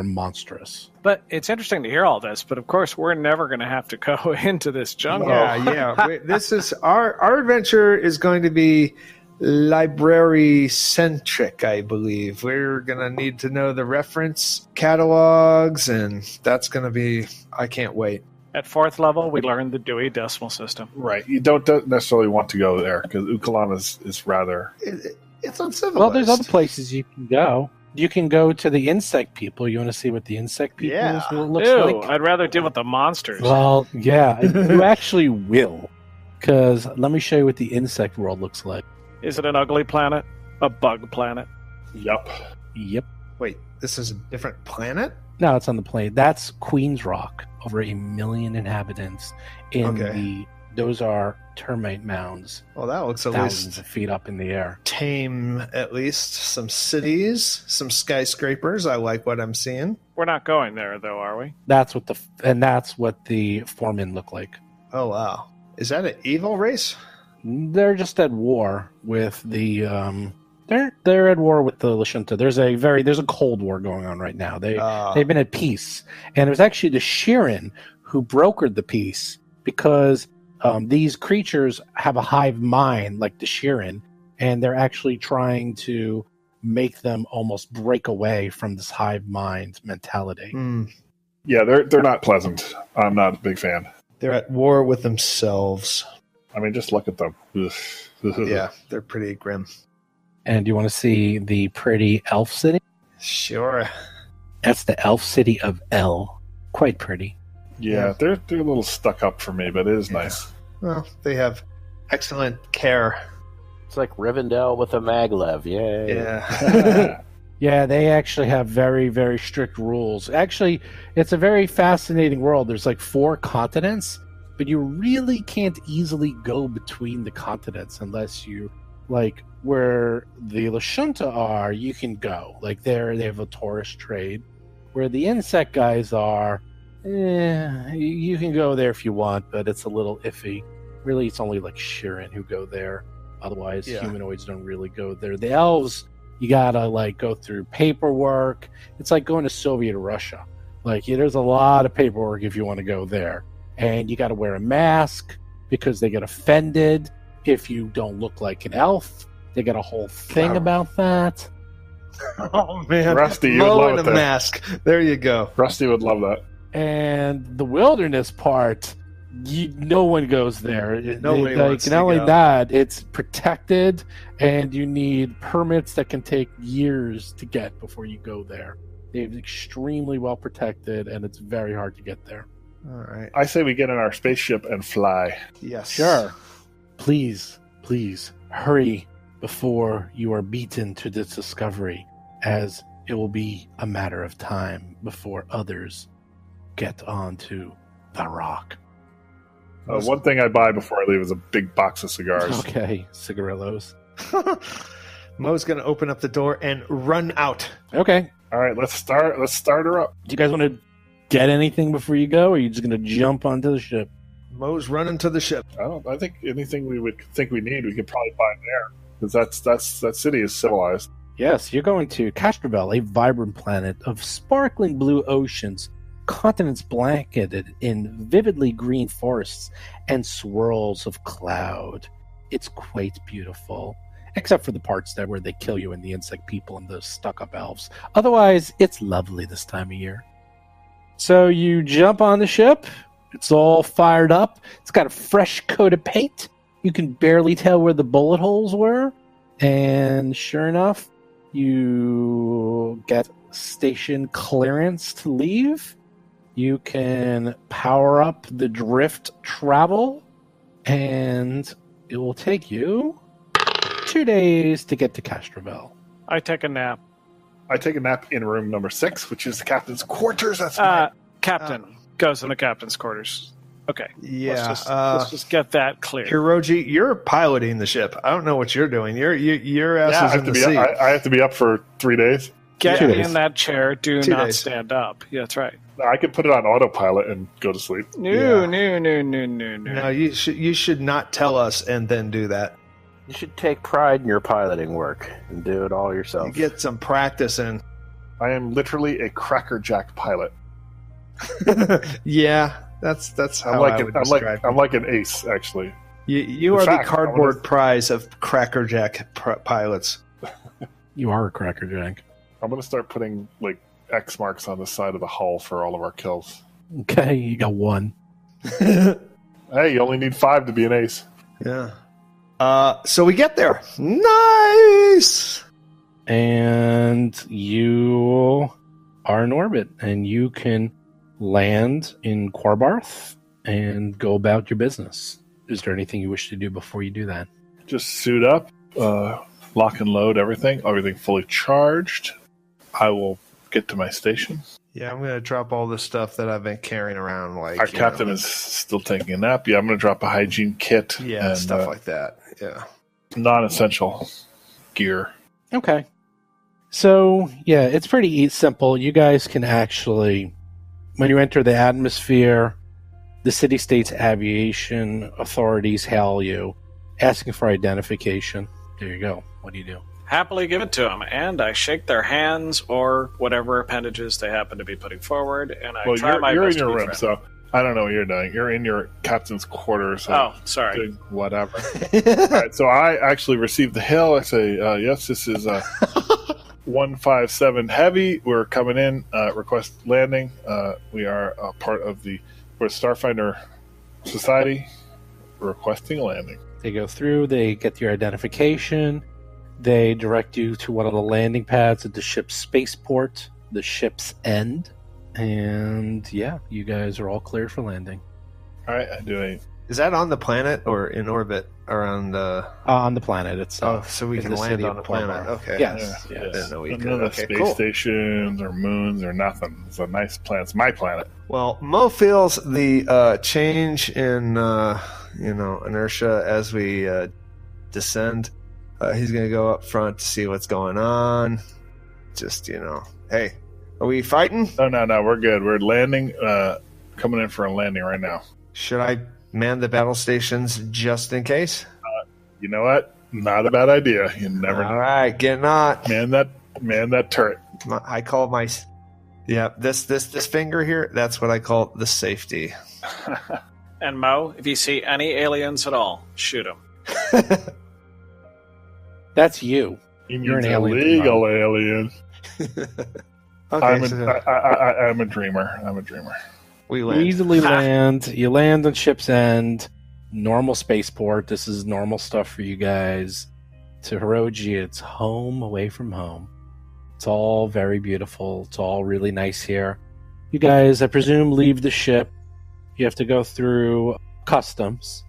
[SPEAKER 2] monstrous.
[SPEAKER 5] But it's interesting to hear all this. But of course, we're never going to have to go into this jungle.
[SPEAKER 3] Yeah. This is our adventure is going to be library centric, I believe. We're going to need to know the reference catalogs, and that's going to be, I can't wait.
[SPEAKER 5] At 4th level, we learned the Dewey Decimal System.
[SPEAKER 4] Right. You don't necessarily want to go there because Ukalan is rather...
[SPEAKER 3] It's uncivilized.
[SPEAKER 2] Well, there's other places you can go. You can go to the insect people. You want to see what the insect people looks
[SPEAKER 5] Ew,
[SPEAKER 2] like?
[SPEAKER 5] I'd rather deal with the monsters.
[SPEAKER 2] Well, yeah, you actually will. Because let me show you what the insect world looks like.
[SPEAKER 5] Is it an ugly planet? A bug planet?
[SPEAKER 4] Yup.
[SPEAKER 2] Yep.
[SPEAKER 3] Wait, this is a different planet?
[SPEAKER 2] No, it's on the plane. That's Queen's Rock. Over 1 million inhabitants. Those are termite mounds.
[SPEAKER 3] Well, that looks at
[SPEAKER 2] thousands
[SPEAKER 3] least
[SPEAKER 2] of feet up in the air.
[SPEAKER 3] Tame, at least. Some cities, some skyscrapers. I like what I'm seeing.
[SPEAKER 5] We're not going there, though, are we?
[SPEAKER 2] That's what the foremen look like.
[SPEAKER 3] Oh, wow. Is that an evil race?
[SPEAKER 2] They're just at war with the they're at war with the Lashunta. There's a cold war going on right now. They've been at peace, and it was actually the Shirin who brokered the peace because these creatures have a hive mind like the Shirin, and they're actually trying to make them almost break away from this hive mind mentality.
[SPEAKER 4] Yeah, they're not pleasant. I'm not a big fan.
[SPEAKER 3] They're at war with themselves.
[SPEAKER 4] I mean, just look at them.
[SPEAKER 3] Yeah, they're pretty grim.
[SPEAKER 2] And you want to see the pretty elf city?
[SPEAKER 3] Sure.
[SPEAKER 2] That's the elf city of El. Quite pretty.
[SPEAKER 4] Yeah, they're a little stuck up for me, but it is nice.
[SPEAKER 3] Well, they have excellent care.
[SPEAKER 6] It's like Rivendell with a maglev. Yay.
[SPEAKER 3] Yeah.
[SPEAKER 2] Yeah, they actually have very, very strict rules. Actually, it's a very fascinating world. There's 4 continents, but you really can't easily go between the continents unless you, where the Lashunta are, you can go. They have a tourist trade. Where the insect guys are, you can go there if you want, but it's a little iffy. Really, it's only Shirin who go there. Otherwise, humanoids don't really go there. The elves, you gotta go through paperwork. It's like going to Soviet Russia. There's a lot of paperwork if you want to go there. And you gotta wear a mask because they get offended if you don't look like an elf. They got a whole thing about that.
[SPEAKER 3] Oh, man.
[SPEAKER 4] Rusty, you would love
[SPEAKER 3] it. A mask. There you go.
[SPEAKER 4] Rusty would love that.
[SPEAKER 2] And the wilderness part, no one goes there.
[SPEAKER 3] Nobody wants to
[SPEAKER 2] not only
[SPEAKER 3] go.
[SPEAKER 2] that, it's protected, and you need permits that can take years to get before you go there. They're extremely well protected, and it's very hard to get there.
[SPEAKER 3] All right.
[SPEAKER 4] I say we get in our spaceship and fly.
[SPEAKER 3] Yes.
[SPEAKER 2] Sure. Please, hurry before you are beaten to this discovery, as it will be a matter of time before others get onto the rock.
[SPEAKER 4] One thing I buy before I leave is a big box of cigars.
[SPEAKER 2] Okay, cigarillos.
[SPEAKER 3] Mo's going to open up the door and run out.
[SPEAKER 2] Okay.
[SPEAKER 4] All right, let's start her up.
[SPEAKER 2] Do you guys want to get anything before you go, or are you just going to jump onto the ship?
[SPEAKER 3] Mo's running to the ship.
[SPEAKER 4] I think anything we would think we need, we could probably find there. Because that city is civilized.
[SPEAKER 2] Yes, you're going to Castroville, a vibrant planet of sparkling blue oceans, continents blanketed in vividly green forests and swirls of cloud. It's quite beautiful, except for the parts there where they kill you and the insect people and the stuck-up elves. Otherwise, it's lovely this time of year. So you jump on the ship. It's all fired up. It's got a fresh coat of paint. You can barely tell where the bullet holes were. And sure enough, you get station clearance to leave. You can power up the drift travel, and it will take you 2 days to get to Castroville.
[SPEAKER 5] I take a nap.
[SPEAKER 4] I take a nap in room number 6, which is the captain's quarters. That's
[SPEAKER 5] Captain goes in the captain's quarters. Okay.
[SPEAKER 3] Yeah.
[SPEAKER 5] Let's just get that clear.
[SPEAKER 3] Hirogi, you're piloting the ship. I don't know what you're doing. Your ass is in the seat.
[SPEAKER 4] I have to be up for 3 days.
[SPEAKER 5] Get
[SPEAKER 2] 2 days.
[SPEAKER 5] in that chair. Do
[SPEAKER 3] 2
[SPEAKER 5] not
[SPEAKER 3] days.
[SPEAKER 5] stand up. Yeah, that's right.
[SPEAKER 4] I could put it on autopilot and go to sleep.
[SPEAKER 5] No.
[SPEAKER 3] No, you should not tell us and then do that.
[SPEAKER 6] You should take pride in your piloting work and do it all yourself.
[SPEAKER 3] You get some practice in.
[SPEAKER 4] I am literally a crackerjack pilot.
[SPEAKER 3] Yeah, that's how I would describe
[SPEAKER 4] I'm like an ace, actually.
[SPEAKER 3] You
[SPEAKER 4] In
[SPEAKER 3] are
[SPEAKER 4] fact,
[SPEAKER 3] the cardboard prize of crackerjack pilots.
[SPEAKER 2] You are a crackerjack.
[SPEAKER 4] I'm going to start putting like X marks on the side of the hull for all of our kills.
[SPEAKER 2] Okay, you got 1.
[SPEAKER 4] Hey, you only need 5 to be an ace.
[SPEAKER 3] Yeah. So we get there. Nice.
[SPEAKER 2] And you are in orbit, and you can land in Qabarat and go about your business. Is there anything you wish to do before you do that?
[SPEAKER 4] Just suit up, lock and load everything fully charged. I will get to my station.
[SPEAKER 3] Yeah, I'm gonna drop all the stuff that I've been carrying around. Like
[SPEAKER 4] Our captain is still taking a nap. Yeah, I'm going to drop a hygiene kit.
[SPEAKER 3] yeah,
[SPEAKER 4] and,
[SPEAKER 3] stuff like that. Yeah.
[SPEAKER 4] non-essential gear.
[SPEAKER 2] Okay. So, yeah, it's pretty simple. You guys can actually, when you enter the atmosphere, the city-state's aviation authorities hail you, asking for identification. There you go. What do you do?
[SPEAKER 5] Happily give it to them, and I shake their hands or whatever appendages they happen to be putting forward, and I try my
[SPEAKER 4] you're
[SPEAKER 5] best
[SPEAKER 4] in your
[SPEAKER 5] to be
[SPEAKER 4] room,
[SPEAKER 5] friendly.
[SPEAKER 4] so I don't know what you're doing. You're in your captain's quarters. So
[SPEAKER 5] Oh, sorry.
[SPEAKER 4] doing whatever. All right, so I actually received the hail. I say, yes, this is 157 Heavy. We're coming in. Request landing. We are a part of the Starfinder Society. Requesting landing.
[SPEAKER 2] They go through, they get your identification, they direct you to one of the landing pads at the ship's spaceport, the ship's end, and yeah, you guys are all cleared for landing.
[SPEAKER 4] All right, I do a.
[SPEAKER 3] Is that on the planet or in orbit around the?
[SPEAKER 2] On the planet
[SPEAKER 3] Oh,
[SPEAKER 2] itself.
[SPEAKER 3] so we
[SPEAKER 2] in
[SPEAKER 3] can
[SPEAKER 2] the
[SPEAKER 3] land
[SPEAKER 2] city
[SPEAKER 3] on
[SPEAKER 2] of
[SPEAKER 3] the planet.
[SPEAKER 2] Qabarat.
[SPEAKER 3] Okay.
[SPEAKER 2] Yes,
[SPEAKER 4] Yeah,
[SPEAKER 2] yes.
[SPEAKER 3] Didn't know we could.
[SPEAKER 4] None of
[SPEAKER 3] Okay,
[SPEAKER 4] space
[SPEAKER 3] cool.
[SPEAKER 4] stations or moons or nothing. It's a nice planet. It's my planet.
[SPEAKER 3] Well, Mo feels the change in inertia as we descend. He's going to go up front to see what's going on. Just hey, are we fighting?
[SPEAKER 4] No, we're good. We're landing. Coming in for a landing right now.
[SPEAKER 3] Should I man the battle stations just in case?
[SPEAKER 4] You know what? Not a bad idea. You never
[SPEAKER 3] All right, get not.
[SPEAKER 4] man that turret.
[SPEAKER 3] I call my this finger here. That's what I call the safety.
[SPEAKER 5] And Mo, if you see any aliens at all, shoot them.
[SPEAKER 2] That's you.
[SPEAKER 4] He
[SPEAKER 2] You're
[SPEAKER 4] means
[SPEAKER 2] an alien
[SPEAKER 4] illegal alien.
[SPEAKER 3] Okay,
[SPEAKER 4] I'm a dreamer. I'm a dreamer.
[SPEAKER 3] we
[SPEAKER 2] You
[SPEAKER 3] land.
[SPEAKER 2] easily land. You land on ship's end. Normal spaceport. This is normal stuff for you guys. To Hirogi, it's home away from home. It's all very beautiful. It's all really nice here. You guys, I presume, leave the ship. You have to go through customs,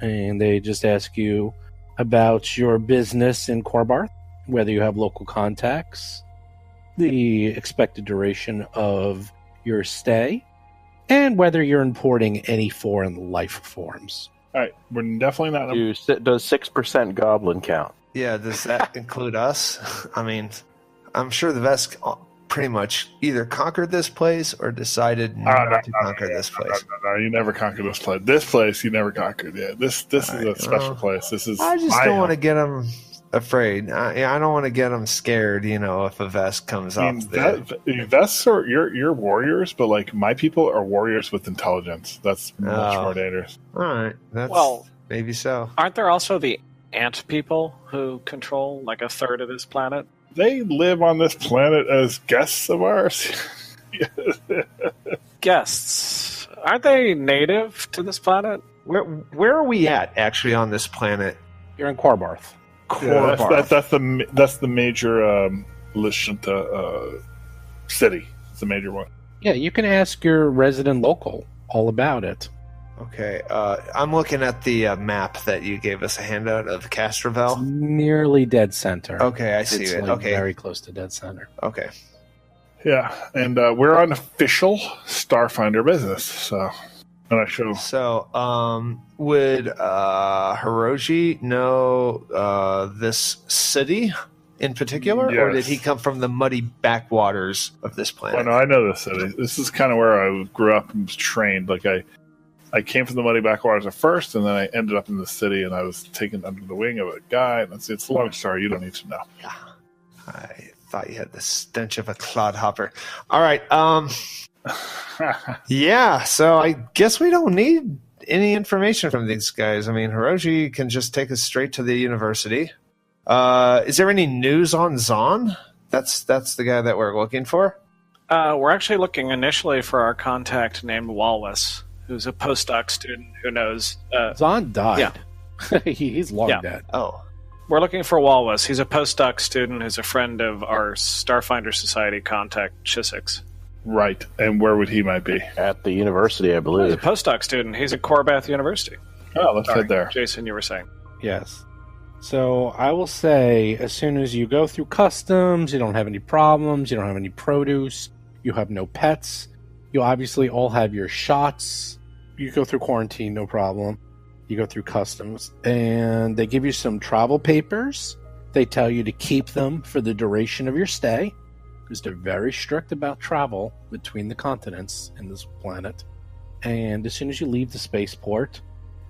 [SPEAKER 2] and they just ask you about your business in Qabarat, whether you have local contacts, the expected duration of your stay, and whether you're importing any foreign life forms.
[SPEAKER 4] All right, we're definitely not.
[SPEAKER 6] Does 6% goblin count?
[SPEAKER 3] Yeah, does that include us? I mean, I'm sure the Vesk pretty much either conquered this place or decided not to conquer this place.
[SPEAKER 4] No, you never conquered this place. This place you never conquered. Yeah, this is a special place. This is.
[SPEAKER 3] I just don't want to get them afraid. I don't want to get them scared. If a Vesk comes up there.
[SPEAKER 4] Vests are you're warriors, but like my people are warriors with intelligence. That's much more dangerous.
[SPEAKER 3] All right, that's
[SPEAKER 5] Well-
[SPEAKER 3] maybe so.
[SPEAKER 5] Aren't there also the ant people who control like a third of this planet?
[SPEAKER 4] They live on this planet as guests of ours.
[SPEAKER 5] Guests. Aren't they native to this planet?
[SPEAKER 3] Where are we at actually on this planet?
[SPEAKER 2] You're in Qabarat.
[SPEAKER 4] Yeah,
[SPEAKER 3] Qabarat.
[SPEAKER 4] that's the major Lishanta city. It's the major one.
[SPEAKER 2] Yeah, you can ask your resident local all about it.
[SPEAKER 3] Okay, I'm looking at the map that you gave us a handout of Castroville.
[SPEAKER 2] Nearly dead center.
[SPEAKER 3] Okay, I see
[SPEAKER 2] It's
[SPEAKER 3] it.
[SPEAKER 2] like
[SPEAKER 3] Okay,
[SPEAKER 2] very close to dead center.
[SPEAKER 3] okay.
[SPEAKER 4] Yeah, and we're on official Starfinder business, so and I show.
[SPEAKER 3] So, would Hirogi know this city in particular, or did
[SPEAKER 4] Yes.
[SPEAKER 3] he come from the muddy backwaters of this
[SPEAKER 4] Oh
[SPEAKER 3] planet?
[SPEAKER 4] no, I know this city. This is kind of where I grew up and was trained. Like I came from the muddy backwaters at first, and then I ended up in the city, and I was taken under the wing of a guy. And it's a long story. You don't need to know.
[SPEAKER 3] I thought you had the stench of a clodhopper. All right. Yeah, so I guess we don't need any information from these guys. I mean, Hirogi can just take us straight to the university. Is there any news on Zahn? That's the guy that we're looking for.
[SPEAKER 5] We're actually looking initially for our contact named Wallace, who's a postdoc student who knows.
[SPEAKER 2] Zahn died.
[SPEAKER 5] Yeah.
[SPEAKER 2] He's long
[SPEAKER 5] Yeah.
[SPEAKER 2] dead.
[SPEAKER 3] Oh,
[SPEAKER 5] We're looking for Wallace. He's a postdoc student who's a friend of our Starfinder Society contact, Chessick's.
[SPEAKER 4] Right, and where would he might be?
[SPEAKER 6] At the university, I
[SPEAKER 5] He's a
[SPEAKER 6] believe.
[SPEAKER 5] postdoc student. He's at Qabarat University.
[SPEAKER 4] Oh, let's
[SPEAKER 5] Sorry,
[SPEAKER 4] head there.
[SPEAKER 5] Jason, you were saying.
[SPEAKER 2] Yes. So I will say, as soon as you go through customs, you don't have any problems, you don't have any produce, you have no pets, you obviously all have your shots, you go through quarantine, no problem. You go through customs, and they give you some travel papers. They tell you to keep them for the duration of your stay, because they're very strict about travel between the continents in this planet. And as soon as you leave the spaceport,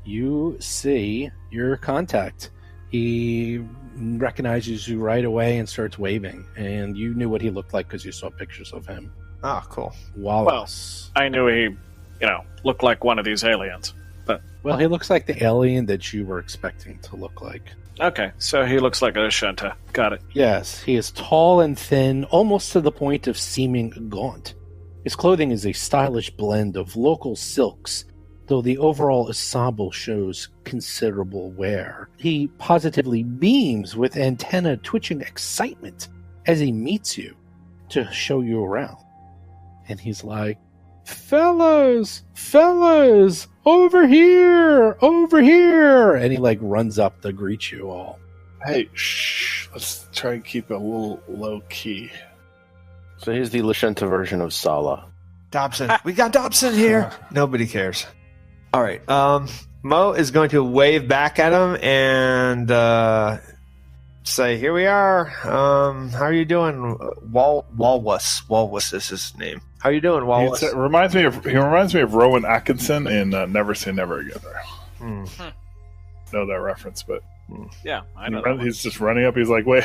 [SPEAKER 2] you see your contact. He recognizes you right away and starts waving, and you knew what he looked like because you saw pictures of him.
[SPEAKER 3] cool.
[SPEAKER 2] Wallace.
[SPEAKER 5] I knew he, looked like one of these aliens.
[SPEAKER 2] Well, he looks like the alien that you were expecting to look like.
[SPEAKER 5] Okay, so he looks like a Shunta. Got it.
[SPEAKER 2] Yes, he is tall and thin, almost to the point of seeming gaunt. His clothing is a stylish blend of local silks, though the overall ensemble shows considerable wear. He positively beams with antenna twitching excitement as he meets you to show you around. And he's like, fellas, over here, and he runs up to greet you all.
[SPEAKER 4] Hey, shh. Let's try and keep it a little low key.
[SPEAKER 6] So he's the Lashunta version of Sala.
[SPEAKER 3] Dobson. We got Dobson here. Nobody cares. All right. Mo is going to wave back at him and say, here we are. How are you doing? Wallace. Wallace is his name. How are you doing, Wallace?
[SPEAKER 4] He reminds me of Rowan Atkinson in Never Say Never Again. Know that reference, but
[SPEAKER 5] Yeah, I know. That
[SPEAKER 4] he's just running up. He's like, wait,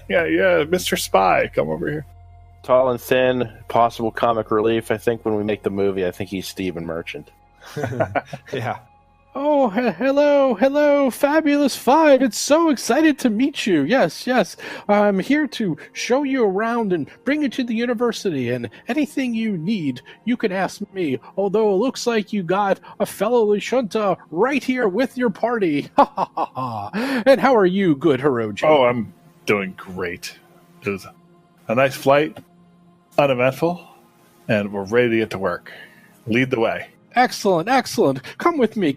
[SPEAKER 4] yeah, Mr. Spy, come over here.
[SPEAKER 6] Tall and thin, possible comic relief. I think when we make the movie, I think he's Stephen Merchant.
[SPEAKER 3] Yeah.
[SPEAKER 2] Oh, hello, Fabulous Five. It's so excited to meet you. Yes. I'm here to show you around and bring you to the university, and anything you need, you can ask me, although it looks like you got a fellow Lashunta right here with your party. Ha ha ha ha. And how are you, good Hirogi?
[SPEAKER 4] Oh, I'm doing great. It was a nice flight, uneventful, and we're ready to get to work. Lead the way.
[SPEAKER 2] Excellent. Come with me.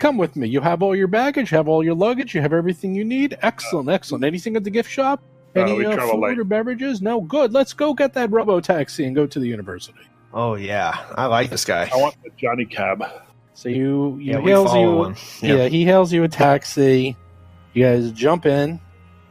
[SPEAKER 2] You have all your baggage, you have all your luggage, you have everything you need. Excellent. Anything at the gift shop? Any
[SPEAKER 4] we travel
[SPEAKER 2] food
[SPEAKER 4] light.
[SPEAKER 2] or beverages? No? Good. Let's go get that robo-taxi and go to the university.
[SPEAKER 3] Oh, yeah. I like this guy.
[SPEAKER 4] I want the Johnny Cab.
[SPEAKER 2] So you
[SPEAKER 3] Yeah, we
[SPEAKER 2] hails
[SPEAKER 3] follow
[SPEAKER 2] you.
[SPEAKER 3] him.
[SPEAKER 2] Yeah, he hails you a taxi. You guys jump in,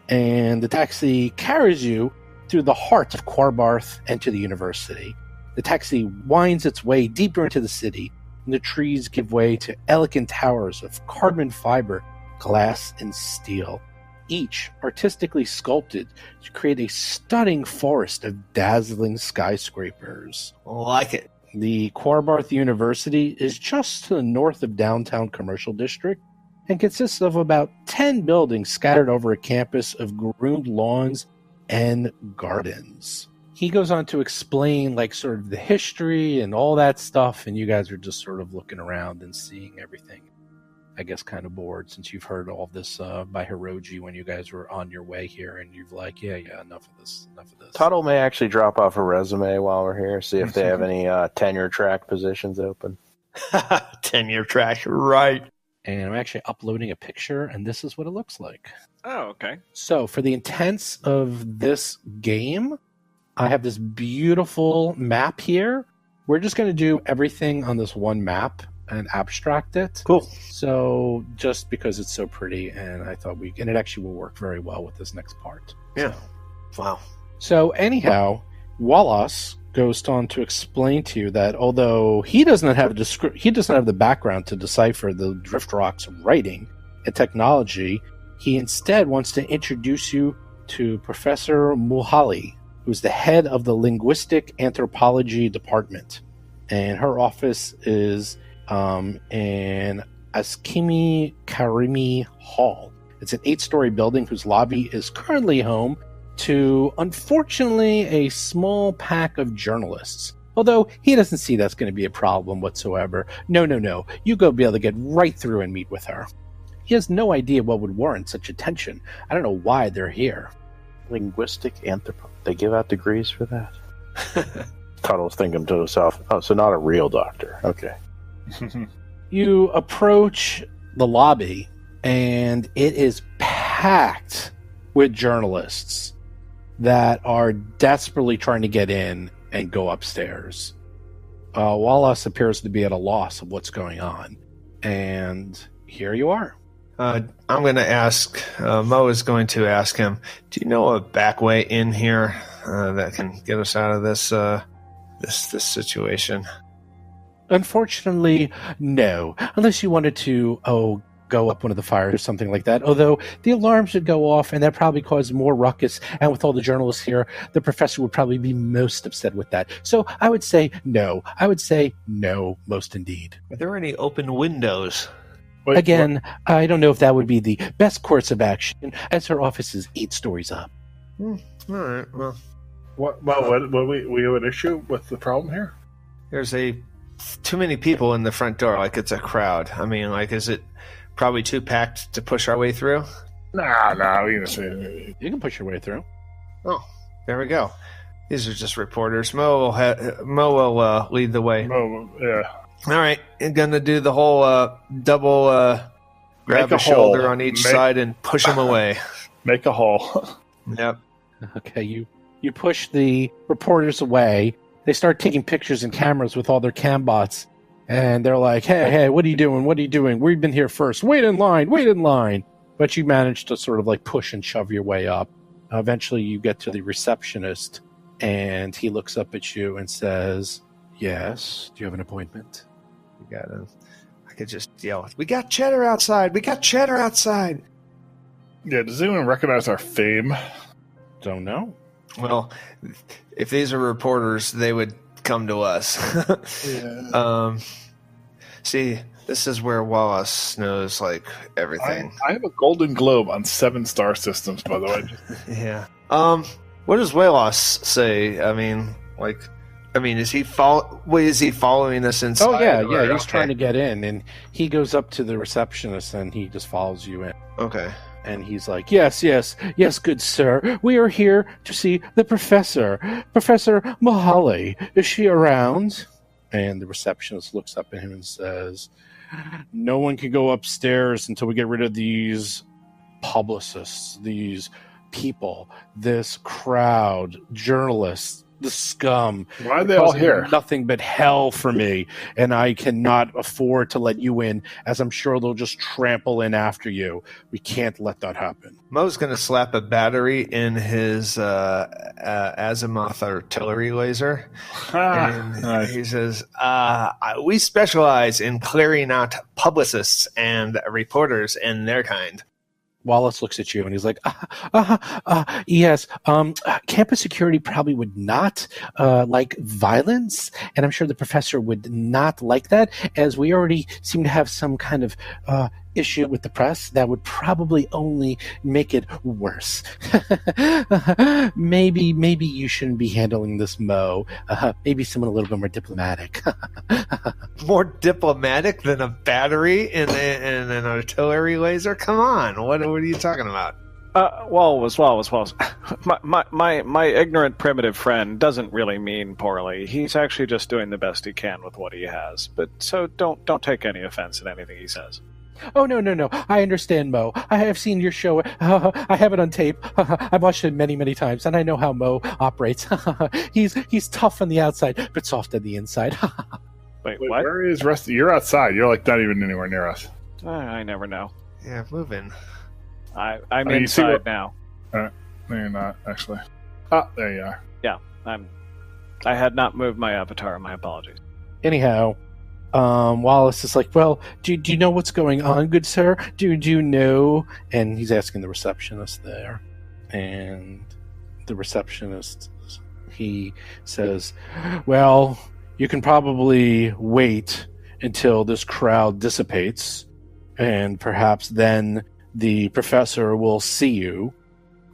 [SPEAKER 2] and the taxi carries you through the heart of Qabarat and to the university. The taxi winds its way deeper into the city, and the trees give way to elegant towers of carbon fiber, glass, and steel, each artistically sculpted to create a stunning forest of dazzling skyscrapers.
[SPEAKER 3] Like it.
[SPEAKER 2] The Qabarat University is just to the north of downtown commercial district and consists of about 10 buildings scattered over a campus of groomed lawns and gardens. He goes on to explain sort of the history and all that stuff, and you guys are just sort of looking around and seeing everything. I guess kind of bored since you've heard all this by Hirogi when you guys were on your way here, and you've yeah, enough of this.
[SPEAKER 6] Tuttle may actually drop off a resume while we're here, see if they have any tenure track positions open.
[SPEAKER 3] Tenure track, right?
[SPEAKER 2] And I'm actually uploading a picture, and this is what it looks like.
[SPEAKER 5] Oh, okay.
[SPEAKER 2] So for the intents of this game, I have this beautiful map here. We're just going to do everything on this one map and abstract it.
[SPEAKER 3] Cool.
[SPEAKER 2] So just because it's so pretty, and I thought and it actually will work very well with this next part.
[SPEAKER 3] Yeah. Wow.
[SPEAKER 2] So anyhow, Wallace goes on to explain to you that although he doesn't have the background to decipher the Drift Rock's writing and technology, he instead wants to introduce you to Professor Mulhali, who's the head of the Linguistic Anthropology Department. And her office is in Askimi Karimi Hall. It's an 8-story building whose lobby is currently home to, unfortunately, a small pack of journalists. Although he doesn't see that's going to be a problem whatsoever. No. You go be able to get right through and meet with her. He has no idea what would warrant such attention. I don't know why they're here.
[SPEAKER 6] Linguistic anthropology. They give out degrees for that? Tuttle's thinking to himself, oh, so not a real doctor. Okay.
[SPEAKER 2] You approach the lobby, and it is packed with journalists that are desperately trying to get in and go upstairs. Wallace appears to be at a loss of what's going on. And here you are.
[SPEAKER 3] I'm going to ask, Mo is going to ask him, do you know a back way in here that can get us out of this this situation?
[SPEAKER 2] Unfortunately, no. Unless you wanted to, go up one of the fires or something like that. Although the alarms would go off, and that probably caused more ruckus. And with all the journalists here, the professor would probably be most upset with that. So I would say no. Most indeed.
[SPEAKER 3] Are there any open windows?
[SPEAKER 4] Wait,
[SPEAKER 2] Again, I don't know if that would be the best course of action, as her office is 8 stories up.
[SPEAKER 3] All right. Well,
[SPEAKER 4] what we have an issue with the problem here?
[SPEAKER 3] there's too many people in the front door. Like it's a crowd. I mean, like, is it probably too packed to push our way through?
[SPEAKER 4] Nah. We can say
[SPEAKER 2] You can push your way through.
[SPEAKER 3] Oh, there we go. These are just reporters. Mo will lead the way.
[SPEAKER 4] oh, yeah.
[SPEAKER 3] All right, I'm gonna do the whole double grab
[SPEAKER 4] Make a
[SPEAKER 3] a shoulder
[SPEAKER 4] hole.
[SPEAKER 3] on each side and push him away.
[SPEAKER 4] Make a hole.
[SPEAKER 3] Yep.
[SPEAKER 2] Okay, you push the reporters away. They start taking pictures and cameras with all their cam bots. And they're like, hey, what are you doing? We've been here first. Wait in line. But you manage to sort of like push and shove your way up. Eventually you get to the receptionist, and he looks up at you and says, yes, do you have an appointment?
[SPEAKER 3] I could just yell, we got cheddar outside.
[SPEAKER 4] Yeah, does anyone recognize our fame?
[SPEAKER 2] Don't know.
[SPEAKER 3] Well, if these are reporters, they would come to us.
[SPEAKER 4] Yeah.
[SPEAKER 3] See, this is where Wallace knows like everything.
[SPEAKER 4] I have a golden globe on 7 star systems, by the way.
[SPEAKER 3] Yeah. What does Wallace say? Is he following us inside?
[SPEAKER 2] Oh, yeah,
[SPEAKER 3] or-
[SPEAKER 2] he's trying to get in, and he goes up to the receptionist, and he just follows you in.
[SPEAKER 3] Okay.
[SPEAKER 2] And he's like, yes, good sir. We are here to see the professor. Professor Mahali. Is she around? And the receptionist looks up at him and says, no one can go upstairs until we get rid of these publicists, these people, this crowd, journalists, the scum.
[SPEAKER 4] Why are they all here?
[SPEAKER 2] Nothing but hell for me, and I cannot afford to let you in, as I'm sure they'll just trample in after you. We can't let that happen.
[SPEAKER 3] Mo's going to slap a battery in his azimuth artillery laser. And
[SPEAKER 4] Nice.
[SPEAKER 3] he says, we specialize in clearing out publicists and reporters and their kind.
[SPEAKER 2] Wallace looks at you and he's like, yes, campus security probably would not like violence, and I'm sure the professor would not like that, as we already seem to have some kind of issue with the press that would probably only make it worse. Maybe you shouldn't be handling this, Mo. Maybe someone a little bit more diplomatic.
[SPEAKER 3] More diplomatic than a battery in an artillery laser? Come on, what are you talking about?
[SPEAKER 5] Wallace. My ignorant primitive friend doesn't really mean poorly. He's actually just doing the best he can with what he has. But so don't take any offense in anything he says.
[SPEAKER 2] Oh, no. I understand, Mo. I have seen your show. I have it on tape. I've watched it many, many times, and I know how Mo operates. He's tough on the outside, but soft on the inside.
[SPEAKER 5] Wait, what?
[SPEAKER 4] Where is Rusty? You're outside. You're like not even anywhere near us.
[SPEAKER 5] I never know.
[SPEAKER 3] Yeah, move in.
[SPEAKER 5] I'm inside now.
[SPEAKER 4] No, you're not, actually. Ah, there you are.
[SPEAKER 5] Yeah, I had not moved my avatar. My apologies.
[SPEAKER 2] Anyhow, Wallace is like, well, do you know what's going on, good sir? Do you know? And he's asking the receptionist there. And the receptionist, he says, well, you can probably wait until this crowd dissipates, and perhaps then the professor will see you,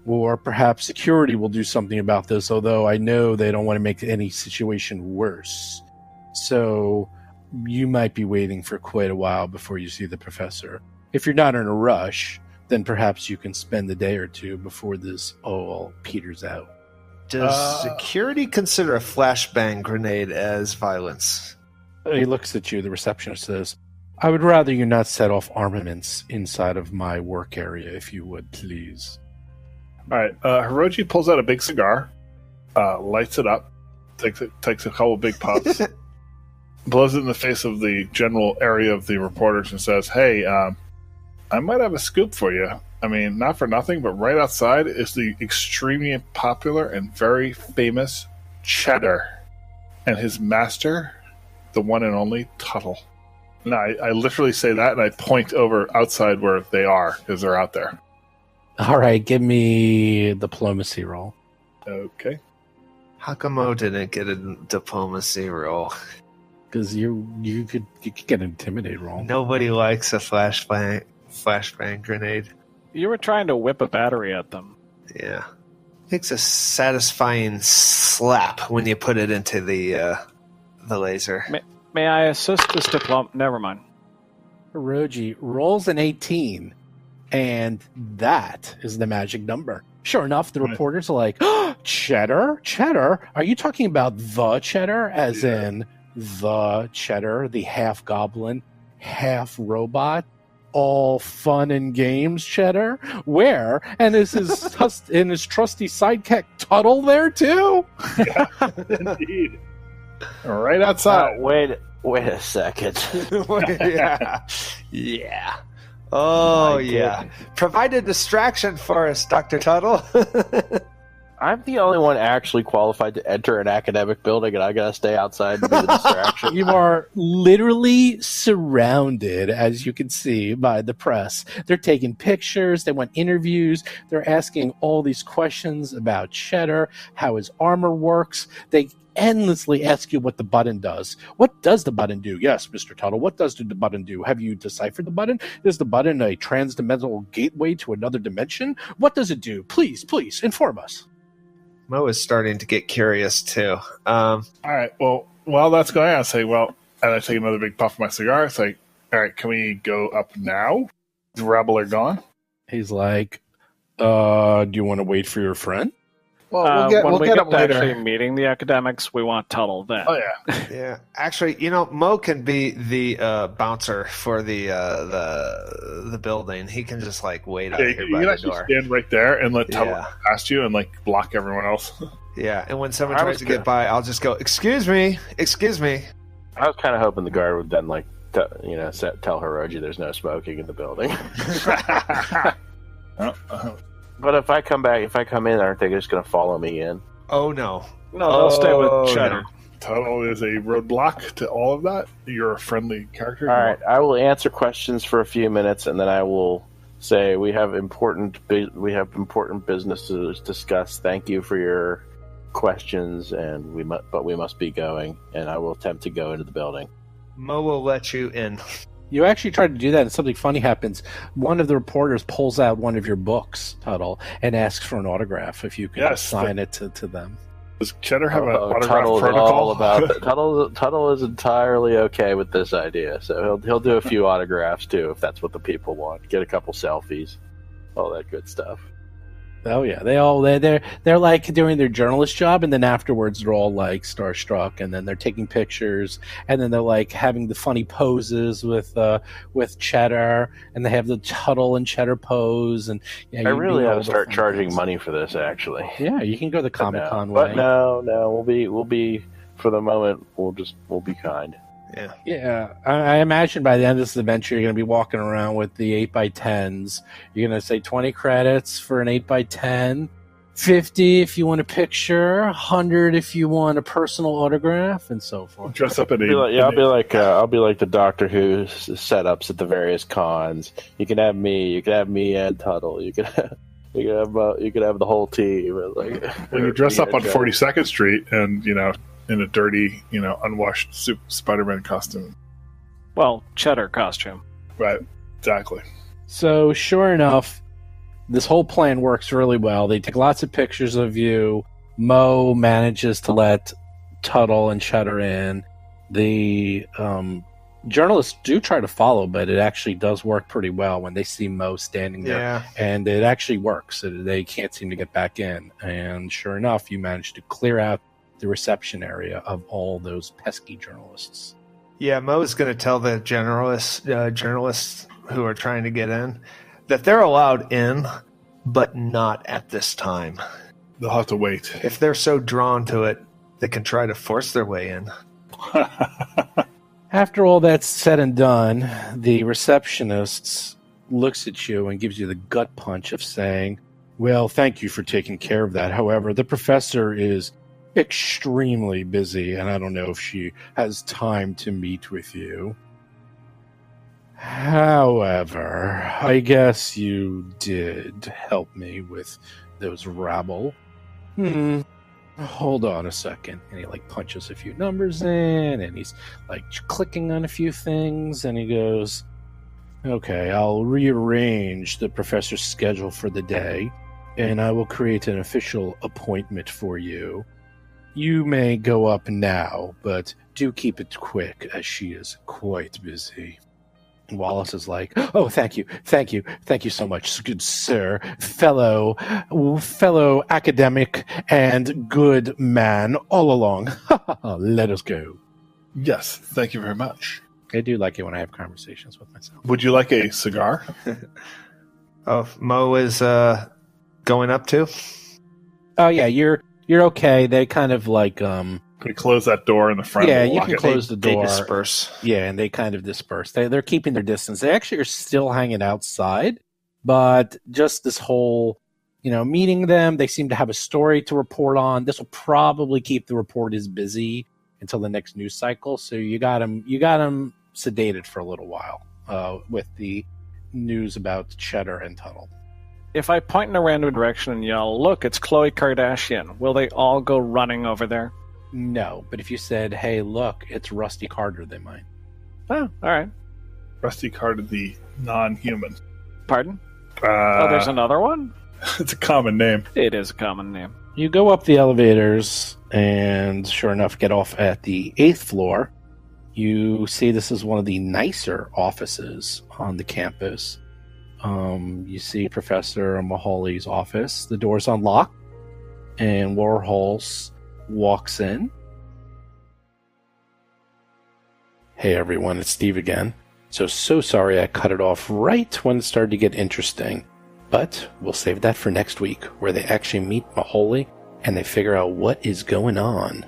[SPEAKER 2] or perhaps security will do something about this, although I know they don't want to make any situation worse. So you might be waiting for quite a while before you see the professor. If you're not in a rush, then perhaps you can spend a day or two before this all peters out.
[SPEAKER 3] Does security consider a flashbang grenade as violence?
[SPEAKER 2] He looks at you, the receptionist says, I would rather you not set off armaments inside of my work area, if you would, please.
[SPEAKER 4] All right. Hirogi pulls out a big cigar, lights it up, takes a couple big puffs, blows it in the face of the general area of the reporters and says, hey, I might have a scoop for you. I mean, not for nothing, but right outside is the extremely popular and very famous Cheddar and his master, the one and only Tuttle. No, I literally say that, and I point over outside where they are, because they're out there.
[SPEAKER 2] All right, give me a diplomacy roll.
[SPEAKER 4] Okay.
[SPEAKER 3] How come Mo didn't get a diplomacy roll?
[SPEAKER 2] Because you could get an intimidate roll.
[SPEAKER 3] Nobody likes a flashbang grenade.
[SPEAKER 5] You were trying to whip a battery at them.
[SPEAKER 3] Yeah. Makes a satisfying slap when you put it into the laser.
[SPEAKER 5] May I assist this diploma? Never mind.
[SPEAKER 2] Hirogi rolls an 18, and that is the magic number. Sure enough, the reporters are like, oh, Cheddar? Are you talking about the Cheddar? As in the Cheddar, the half-goblin, half-robot? All fun and games, Cheddar? Where? And is his trusty sidekick Tuttle there too?
[SPEAKER 4] Yeah, indeed. Right outside.
[SPEAKER 6] Wait a second.
[SPEAKER 3] Yeah. Oh, yeah. Provide a distraction for us, Dr. Tuttle.
[SPEAKER 6] I'm the only one actually qualified to enter an academic building, and I gotta stay outside to be the distraction.
[SPEAKER 2] You are literally surrounded, as you can see, by the press. They're taking pictures, they want interviews, they're asking all these questions about Cheddar, how his armor works. They endlessly ask you what the button does. What does the button do? Yes, Mr. Tuttle, what does the button do? Have you deciphered the button? Is the button a transdimensional gateway to another dimension? What does it do? Please, inform us.
[SPEAKER 3] Mo is starting to get curious, too.
[SPEAKER 4] All right, well, while that's going on, I say, and I take another big puff of my cigar. It's like, all right, can we go up now? The rebel are gone.
[SPEAKER 2] He's like, do you want to wait for your friend?
[SPEAKER 4] Well,
[SPEAKER 5] when we
[SPEAKER 4] get
[SPEAKER 5] get
[SPEAKER 4] them
[SPEAKER 5] to
[SPEAKER 4] later.
[SPEAKER 5] actually meeting the academics, we want Tuttle then.
[SPEAKER 4] Oh, yeah.
[SPEAKER 3] Yeah. Actually, Mo can be the bouncer for the building. He can just, wait out here by the door.
[SPEAKER 4] Stand right there and let Tuttle past you and, block everyone else.
[SPEAKER 3] Yeah, and when someone tries to get by, I'll just go, excuse me.
[SPEAKER 6] I was kind of hoping the guard would then, tell Hirogi there's no smoking in the building. But if I come in, aren't they just going to follow me in?
[SPEAKER 3] Oh, no.
[SPEAKER 5] No, they'll stay with Cheddar.
[SPEAKER 3] No.
[SPEAKER 4] Tuttle is a roadblock to all of that. You're a friendly character.
[SPEAKER 6] All right, I will answer questions for a few minutes, and then I will say we have important business to discuss. Thank you for your questions, and but we must be going. And I will attempt to go into the building.
[SPEAKER 3] Mo will let you in.
[SPEAKER 2] You actually try to do that, and something funny happens. One of the reporters pulls out one of your books, Tuttle, and asks for an autograph if you can sign it to them.
[SPEAKER 4] Does Cheddar have an autograph
[SPEAKER 6] Tuttle
[SPEAKER 4] protocol?
[SPEAKER 6] All about it. Tuttle is entirely okay with this idea, so he'll do a few autographs too if that's what the people want. Get a couple selfies, all that good stuff.
[SPEAKER 2] Oh yeah, they're like doing their journalist job, and then afterwards they're all like starstruck, and then they're taking pictures, and then they're like having the funny poses with Cheddar, and they have the Tuttle and Cheddar pose, and
[SPEAKER 6] I really ought to start charging money for this. Actually,
[SPEAKER 2] yeah, you can go the Comic-Con way.
[SPEAKER 6] But no, we'll be for the moment. We'll be kind.
[SPEAKER 2] Yeah. I imagine by the end of this adventure, you're going to be walking around with the 8x10s. You're going to say 20 credits for an 8x10, 50 if you want a picture, 100 if you want a personal autograph, and so forth.
[SPEAKER 4] Dress up in
[SPEAKER 6] I'll be like the Doctor Who setups at the various cons. You can have me and Tuttle. You can have the whole team. Like,
[SPEAKER 4] when you dress up on 42nd Street and in a dirty, unwashed Spider-Man costume.
[SPEAKER 5] Well, Cheddar costume.
[SPEAKER 4] Right, exactly.
[SPEAKER 2] So, sure enough, this whole plan works really well. They take lots of pictures of you. Mo manages to let Tuttle and Cheddar in. The journalists do try to follow, but it actually does work pretty well when they see Mo standing there.
[SPEAKER 3] Yeah.
[SPEAKER 2] And it actually works. They can't seem to get back in. And sure enough, you manage to clear out the reception area of all those pesky journalists.
[SPEAKER 3] Yeah, Mo's going to tell the journalists who are trying to get in that they're allowed in, but not at this time.
[SPEAKER 4] They'll have to wait.
[SPEAKER 3] If they're so drawn to it, they can try to force their way in.
[SPEAKER 2] After all that's said and done, the receptionist looks at you and gives you the gut punch of saying, "Well, thank you for taking care of that. However, the professor is extremely busy, and I don't know if she has time to meet with you. However, I guess you did help me with those rabble. Hold on a second." And he punches a few numbers in, and he's clicking on a few things, and he goes, "Okay, I'll rearrange the professor's schedule for the day, and I will create an official appointment for you. You may go up now, but do keep it quick, as she is quite busy." And Wallace is like, "Oh, thank you so much, good sir, fellow academic and good man all along. Let us go."
[SPEAKER 4] Yes, thank you very much.
[SPEAKER 2] I do like it when I have conversations with myself.
[SPEAKER 4] Would you like a cigar?
[SPEAKER 3] Oh, Mo is going up too?
[SPEAKER 2] Oh yeah, you're okay. They kind of
[SPEAKER 4] We close that door in the front.
[SPEAKER 2] Yeah, you can close the door.
[SPEAKER 3] They disperse.
[SPEAKER 2] Yeah, and they kind of disperse. They're keeping their distance. They actually are still hanging outside, but just this whole, meeting them, they seem to have a story to report on. This will probably keep the reporters busy until the next news cycle. So you got them sedated for a little while with the news about Cheddar and Tuttle.
[SPEAKER 5] If I point in a random direction and yell, "Look, it's Khloe Kardashian," will they all go running over there?
[SPEAKER 2] No, but if you said, "Hey, look, it's Rusty Carter," they might.
[SPEAKER 5] Oh, all right.
[SPEAKER 4] Rusty Carter, the non-human.
[SPEAKER 5] Pardon? There's another one?
[SPEAKER 4] It's a common name.
[SPEAKER 5] It is a common name.
[SPEAKER 2] You go up the elevators and, sure enough, get off at the 8th floor. You see this is one of the nicer offices on the campus. You see Professor Mahali's office. The door's unlocked, and Warhols walks in. "Hey everyone, it's Steve again. So sorry I cut it off right when it started to get interesting. But we'll save that for next week, where they actually meet Mahali and they figure out what is going on."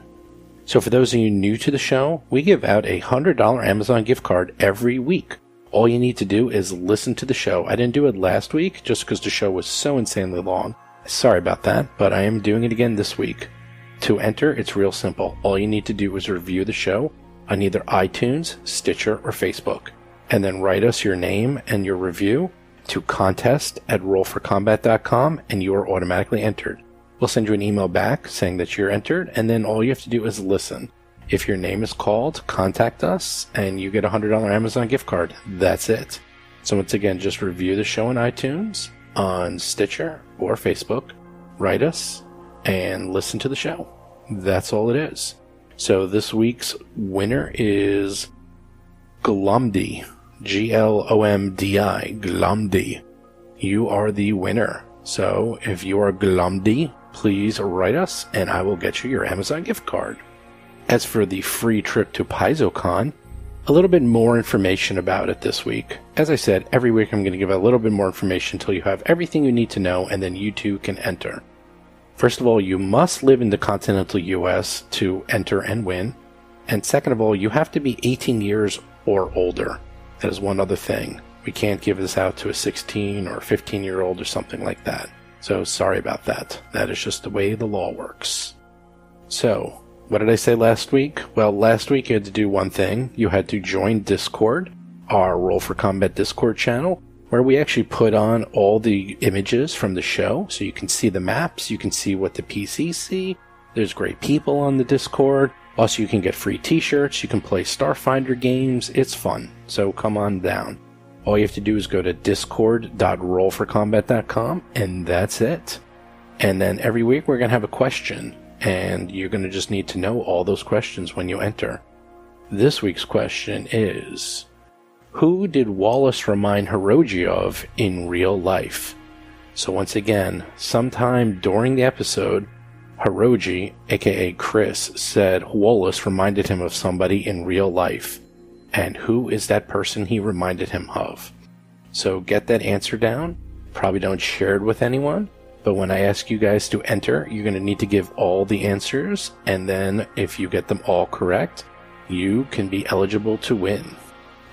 [SPEAKER 2] So for those of you new to the show, we give out a $100 Amazon gift card every week. All you need to do is listen to the show. I didn't do it last week just because the show was so insanely long. Sorry about that, but I am doing it again this week. To enter, it's real simple. All you need to do is review the show on either iTunes, Stitcher, or Facebook, and then write us your name and your review to contest@rollforcombat.com, and you are automatically entered. We'll send you an email back saying that you're entered, and then all you have to do is listen. If your name is called, contact us, and you get a $100 Amazon gift card. That's it. So once again, just review the show on iTunes, on Stitcher, or Facebook. Write us, and listen to the show. That's all it is. So this week's winner is Glomdy. Glomdi. Glomdi. You are the winner. So if you are glumdy, please write us and I will get you your Amazon gift card. As for the free trip to PaizoCon, a little bit more information about it this week. As I said, every week I'm going to give a little bit more information until you have everything you need to know, and then you too can enter. First of all, you must live in the continental US to enter and win. And second of all, you have to be 18 years or older. That is one other thing. We can't give this out to a 16 or 15-year-old or something like that. So sorry about that. That is just the way the law works. So, what did I say last week? Well, last week you had to do one thing. You had to join Discord, our Roll for Combat Discord channel, where we actually put on all the images from the show. So you can see the maps, you can see what the PCs see. There's great people on the Discord. Also, you can get free t-shirts. You can play Starfinder games. It's fun. So come on down. All you have to do is go to discord.rollforcombat.com, and that's it. And then every week we're going to have a question. And you're going to just need to know all those questions when you enter. This week's question is, who did Wallace remind Hirogi of in real life? So once again, sometime during the episode, Hirogi, aka Chris, said Wallace reminded him of somebody in real life. And who is that person he reminded him of? So get that answer down. Probably don't share it with anyone. But when I ask you guys to enter, you're going to need to give all the answers, and then if you get them all correct, you can be eligible to win.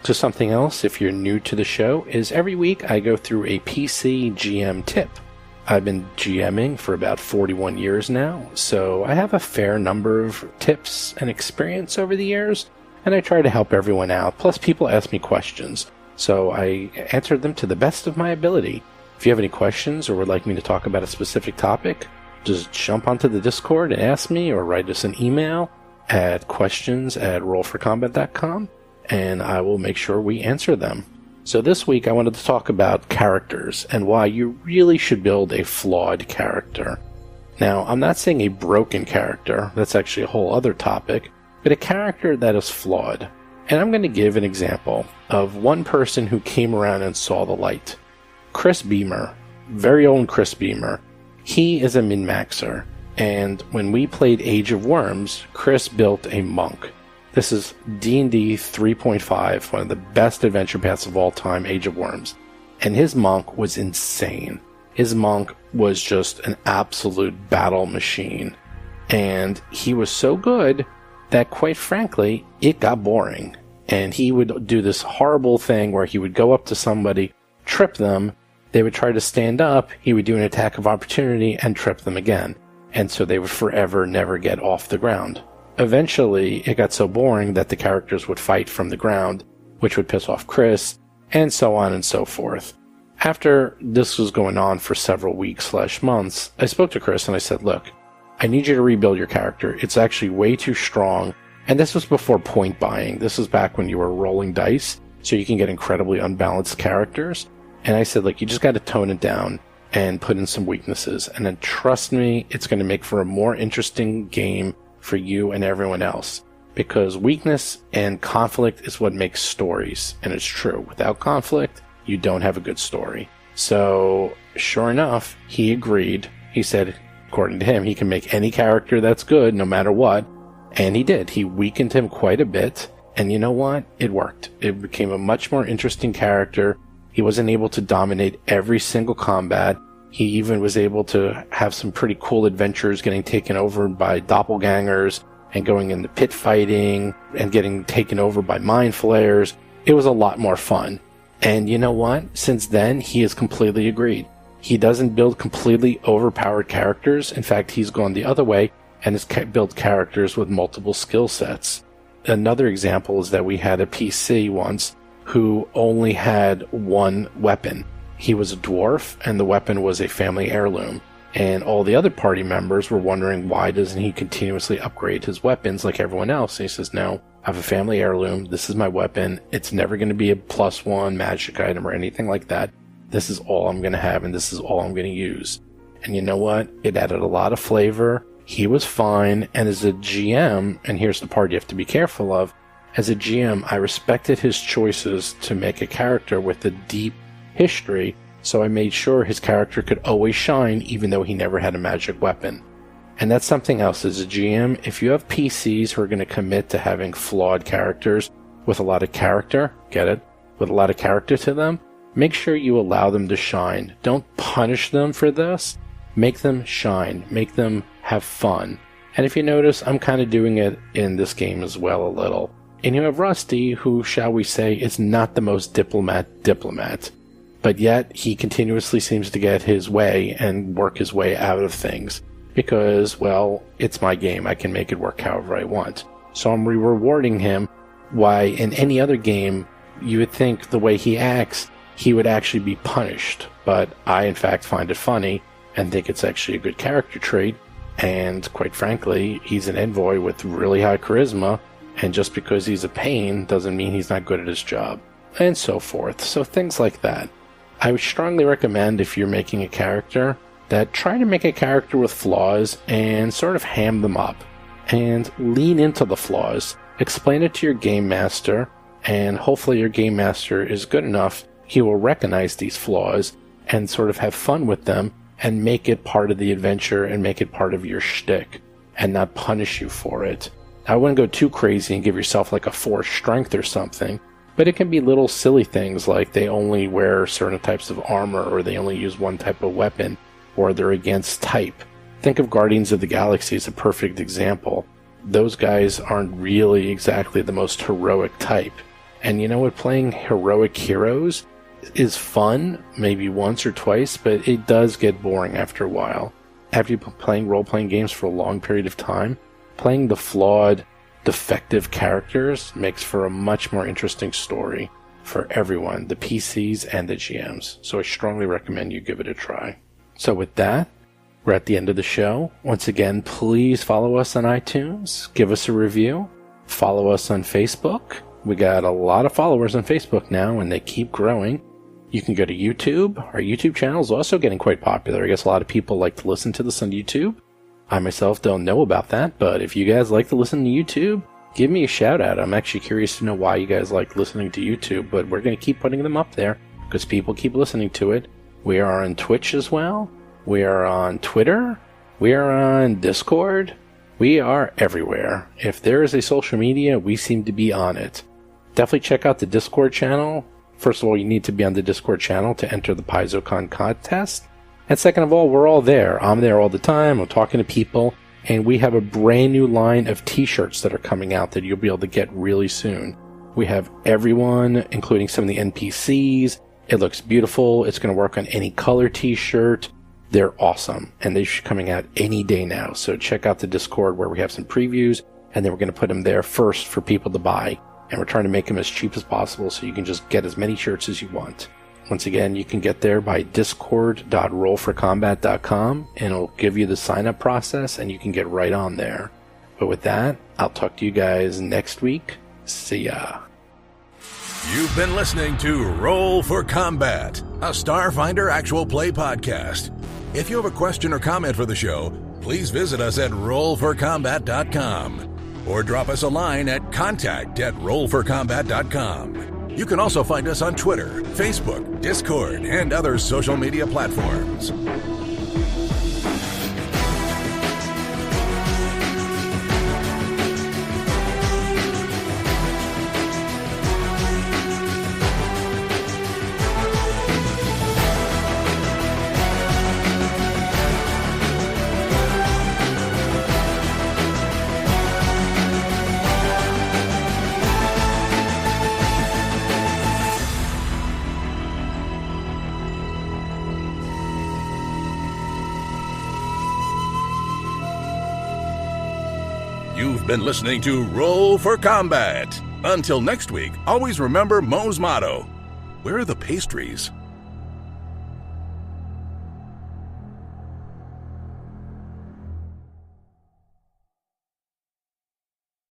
[SPEAKER 2] So something else, if you're new to the show, is every week I go through a PC GM tip. I've been GMing for about 41 years now, so I have a fair number of tips and experience over the years, and I try to help everyone out. Plus, people ask me questions, so I answer them to the best of my ability. If you have any questions or would like me to talk about a specific topic, just jump onto the Discord and ask me, or write us an email at questions@rollforcombat.com, and I will make sure we answer them. So this week I wanted to talk about characters and why you really should build a flawed character. Now, I'm not saying a broken character, that's actually a whole other topic, but a character that is flawed. And I'm going to give an example of one person who came around and saw the light. Chris Beamer, very old Chris Beamer. He is a min-maxer, and when we played Age of Worms, Chris built a monk. This is D&D 3.5, one of the best adventure paths of all time, Age of Worms. And his monk was insane. His monk was just an absolute battle machine. And he was so good that, quite frankly, it got boring. And he would do this horrible thing where he would go up to somebody, trip them, they would try to stand up, he would do an attack of opportunity and trip them again. And so they would forever never get off the ground. Eventually, it got so boring that the characters would fight from the ground, which would piss off Chris, and so on and so forth. After this was going on for several weeks/months, I spoke to Chris and I said, look, I need you to rebuild your character. It's actually way too strong. And this was before point buying. This was back when you were rolling dice, so you can get incredibly unbalanced characters. And I said, look, you just got to tone it down and put in some weaknesses. And then trust me, it's going to make for a more interesting game for you and everyone else. Because weakness and conflict is what makes stories. And it's true. Without conflict, you don't have a good story. So, sure enough, he agreed. He said, according to him, he can make any character that's good no matter what. And he did. He weakened him quite a bit. And you know what? It worked. It became a much more interesting character. He wasn't able to dominate every single combat. He even was able to have some pretty cool adventures, getting taken over by doppelgangers and going into pit fighting and getting taken over by mind flayers. It was a lot more fun. And you know what? Since then, he has completely agreed. He doesn't build completely overpowered characters. In fact, he's gone the other way and has built characters with multiple skill sets. Another example is that we had a PC once who only had one weapon. He was a dwarf, and the weapon was a family heirloom. And all the other party members were wondering, why doesn't he continuously upgrade his weapons like everyone else? And he says, no, I have a family heirloom. This is my weapon. It's never going to be a +1 magic item or anything like that. This is all I'm going to have, and this is all I'm going to use. And you know what? It added a lot of flavor. He was fine, and as a GM, and here's the part you have to be careful of, as a GM, I respected his choices to make a character with a deep history So I made sure his character could always shine even though he never had a magic weapon. And that's something else as a GM. If you have PCs who are going to commit to having flawed characters with a lot of character, get it? With a lot of character to them, make sure you allow them to shine. Don't punish them for this. Make them shine. Make them have fun. And if you notice, I'm kind of doing it in this game as well a little. And you have Rusty, who, shall we say, is not the most diplomat. But yet, he continuously seems to get his way and work his way out of things. Because, well, it's my game. I can make it work however I want. So I'm rewarding him. Why, in any other game, you would think the way he acts, he would actually be punished. But I, in fact, find it funny and think it's actually a good character trait. And, quite frankly, he's an envoy with really high charisma. And just because he's a pain doesn't mean he's not good at his job. And so forth. So things like that. I would strongly recommend, if you're making a character, that try to make a character with flaws and sort of ham them up. And lean into the flaws. Explain it to your game master, and hopefully your game master is good enough, he will recognize these flaws and sort of have fun with them and make it part of the adventure and make it part of your shtick and not punish you for it. I wouldn't go too crazy and give yourself like a 4 strength or something, but it can be little silly things like they only wear certain types of armor, or they only use one type of weapon, or they're against type. Think of Guardians of the Galaxy as a perfect example. Those guys aren't really exactly the most heroic type. And you know what? Playing heroic heroes is fun, maybe once or twice, but it does get boring after a while. After you've been playing role-playing games for a long period of time, playing the flawed, defective characters makes for a much more interesting story for everyone, the PCs and the GMs. So I strongly recommend you give it a try. So with that, we're at the end of the show. Once again, please follow us on iTunes, give us a review, follow us on Facebook. We got a lot of followers on Facebook now, and they keep growing. You can go to YouTube. Our YouTube channel is also getting quite popular. I guess a lot of people like to listen to this on YouTube. I myself don't know about that, but if you guys like to listen to YouTube, give me a shout out. I'm actually curious to know why you guys like listening to YouTube, but we're going to keep putting them up there because people keep listening to it. We are on Twitch as well. We are on Twitter. We are on Discord. We are everywhere. If there is a social media, we seem to be on it. Definitely check out the Discord channel. First of all, you need to be on the Discord channel to enter the PaizoCon contest. And second of all, we're all there. I'm there all the time. I'm talking to people. And we have a brand new line of t-shirts that are coming out that you'll be able to get really soon. We have everyone, including some of the NPCs. It looks beautiful. It's going to work on any color t-shirt. They're awesome. And they're coming out any day now. So check out the Discord where we have some previews. And then we're going to put them there first for people to buy. And we're trying to make them as cheap as possible so you can just get as many shirts as you want. Once again, you can get there by discord.rollforcombat.com, and it'll give you the sign-up process, and you can get right on there. But with that, I'll talk to you guys next week. See ya.
[SPEAKER 1] You've been listening to Roll for Combat, a Starfinder actual play podcast. If you have a question or comment for the show, please visit us at rollforcombat.com or drop us a line at contact@rollforcombat.com. You can also find us on Twitter, Facebook, Discord, and other social media platforms. You've been listening to Roll for Combat. Until next week, always remember Moe's motto: where are the pastries?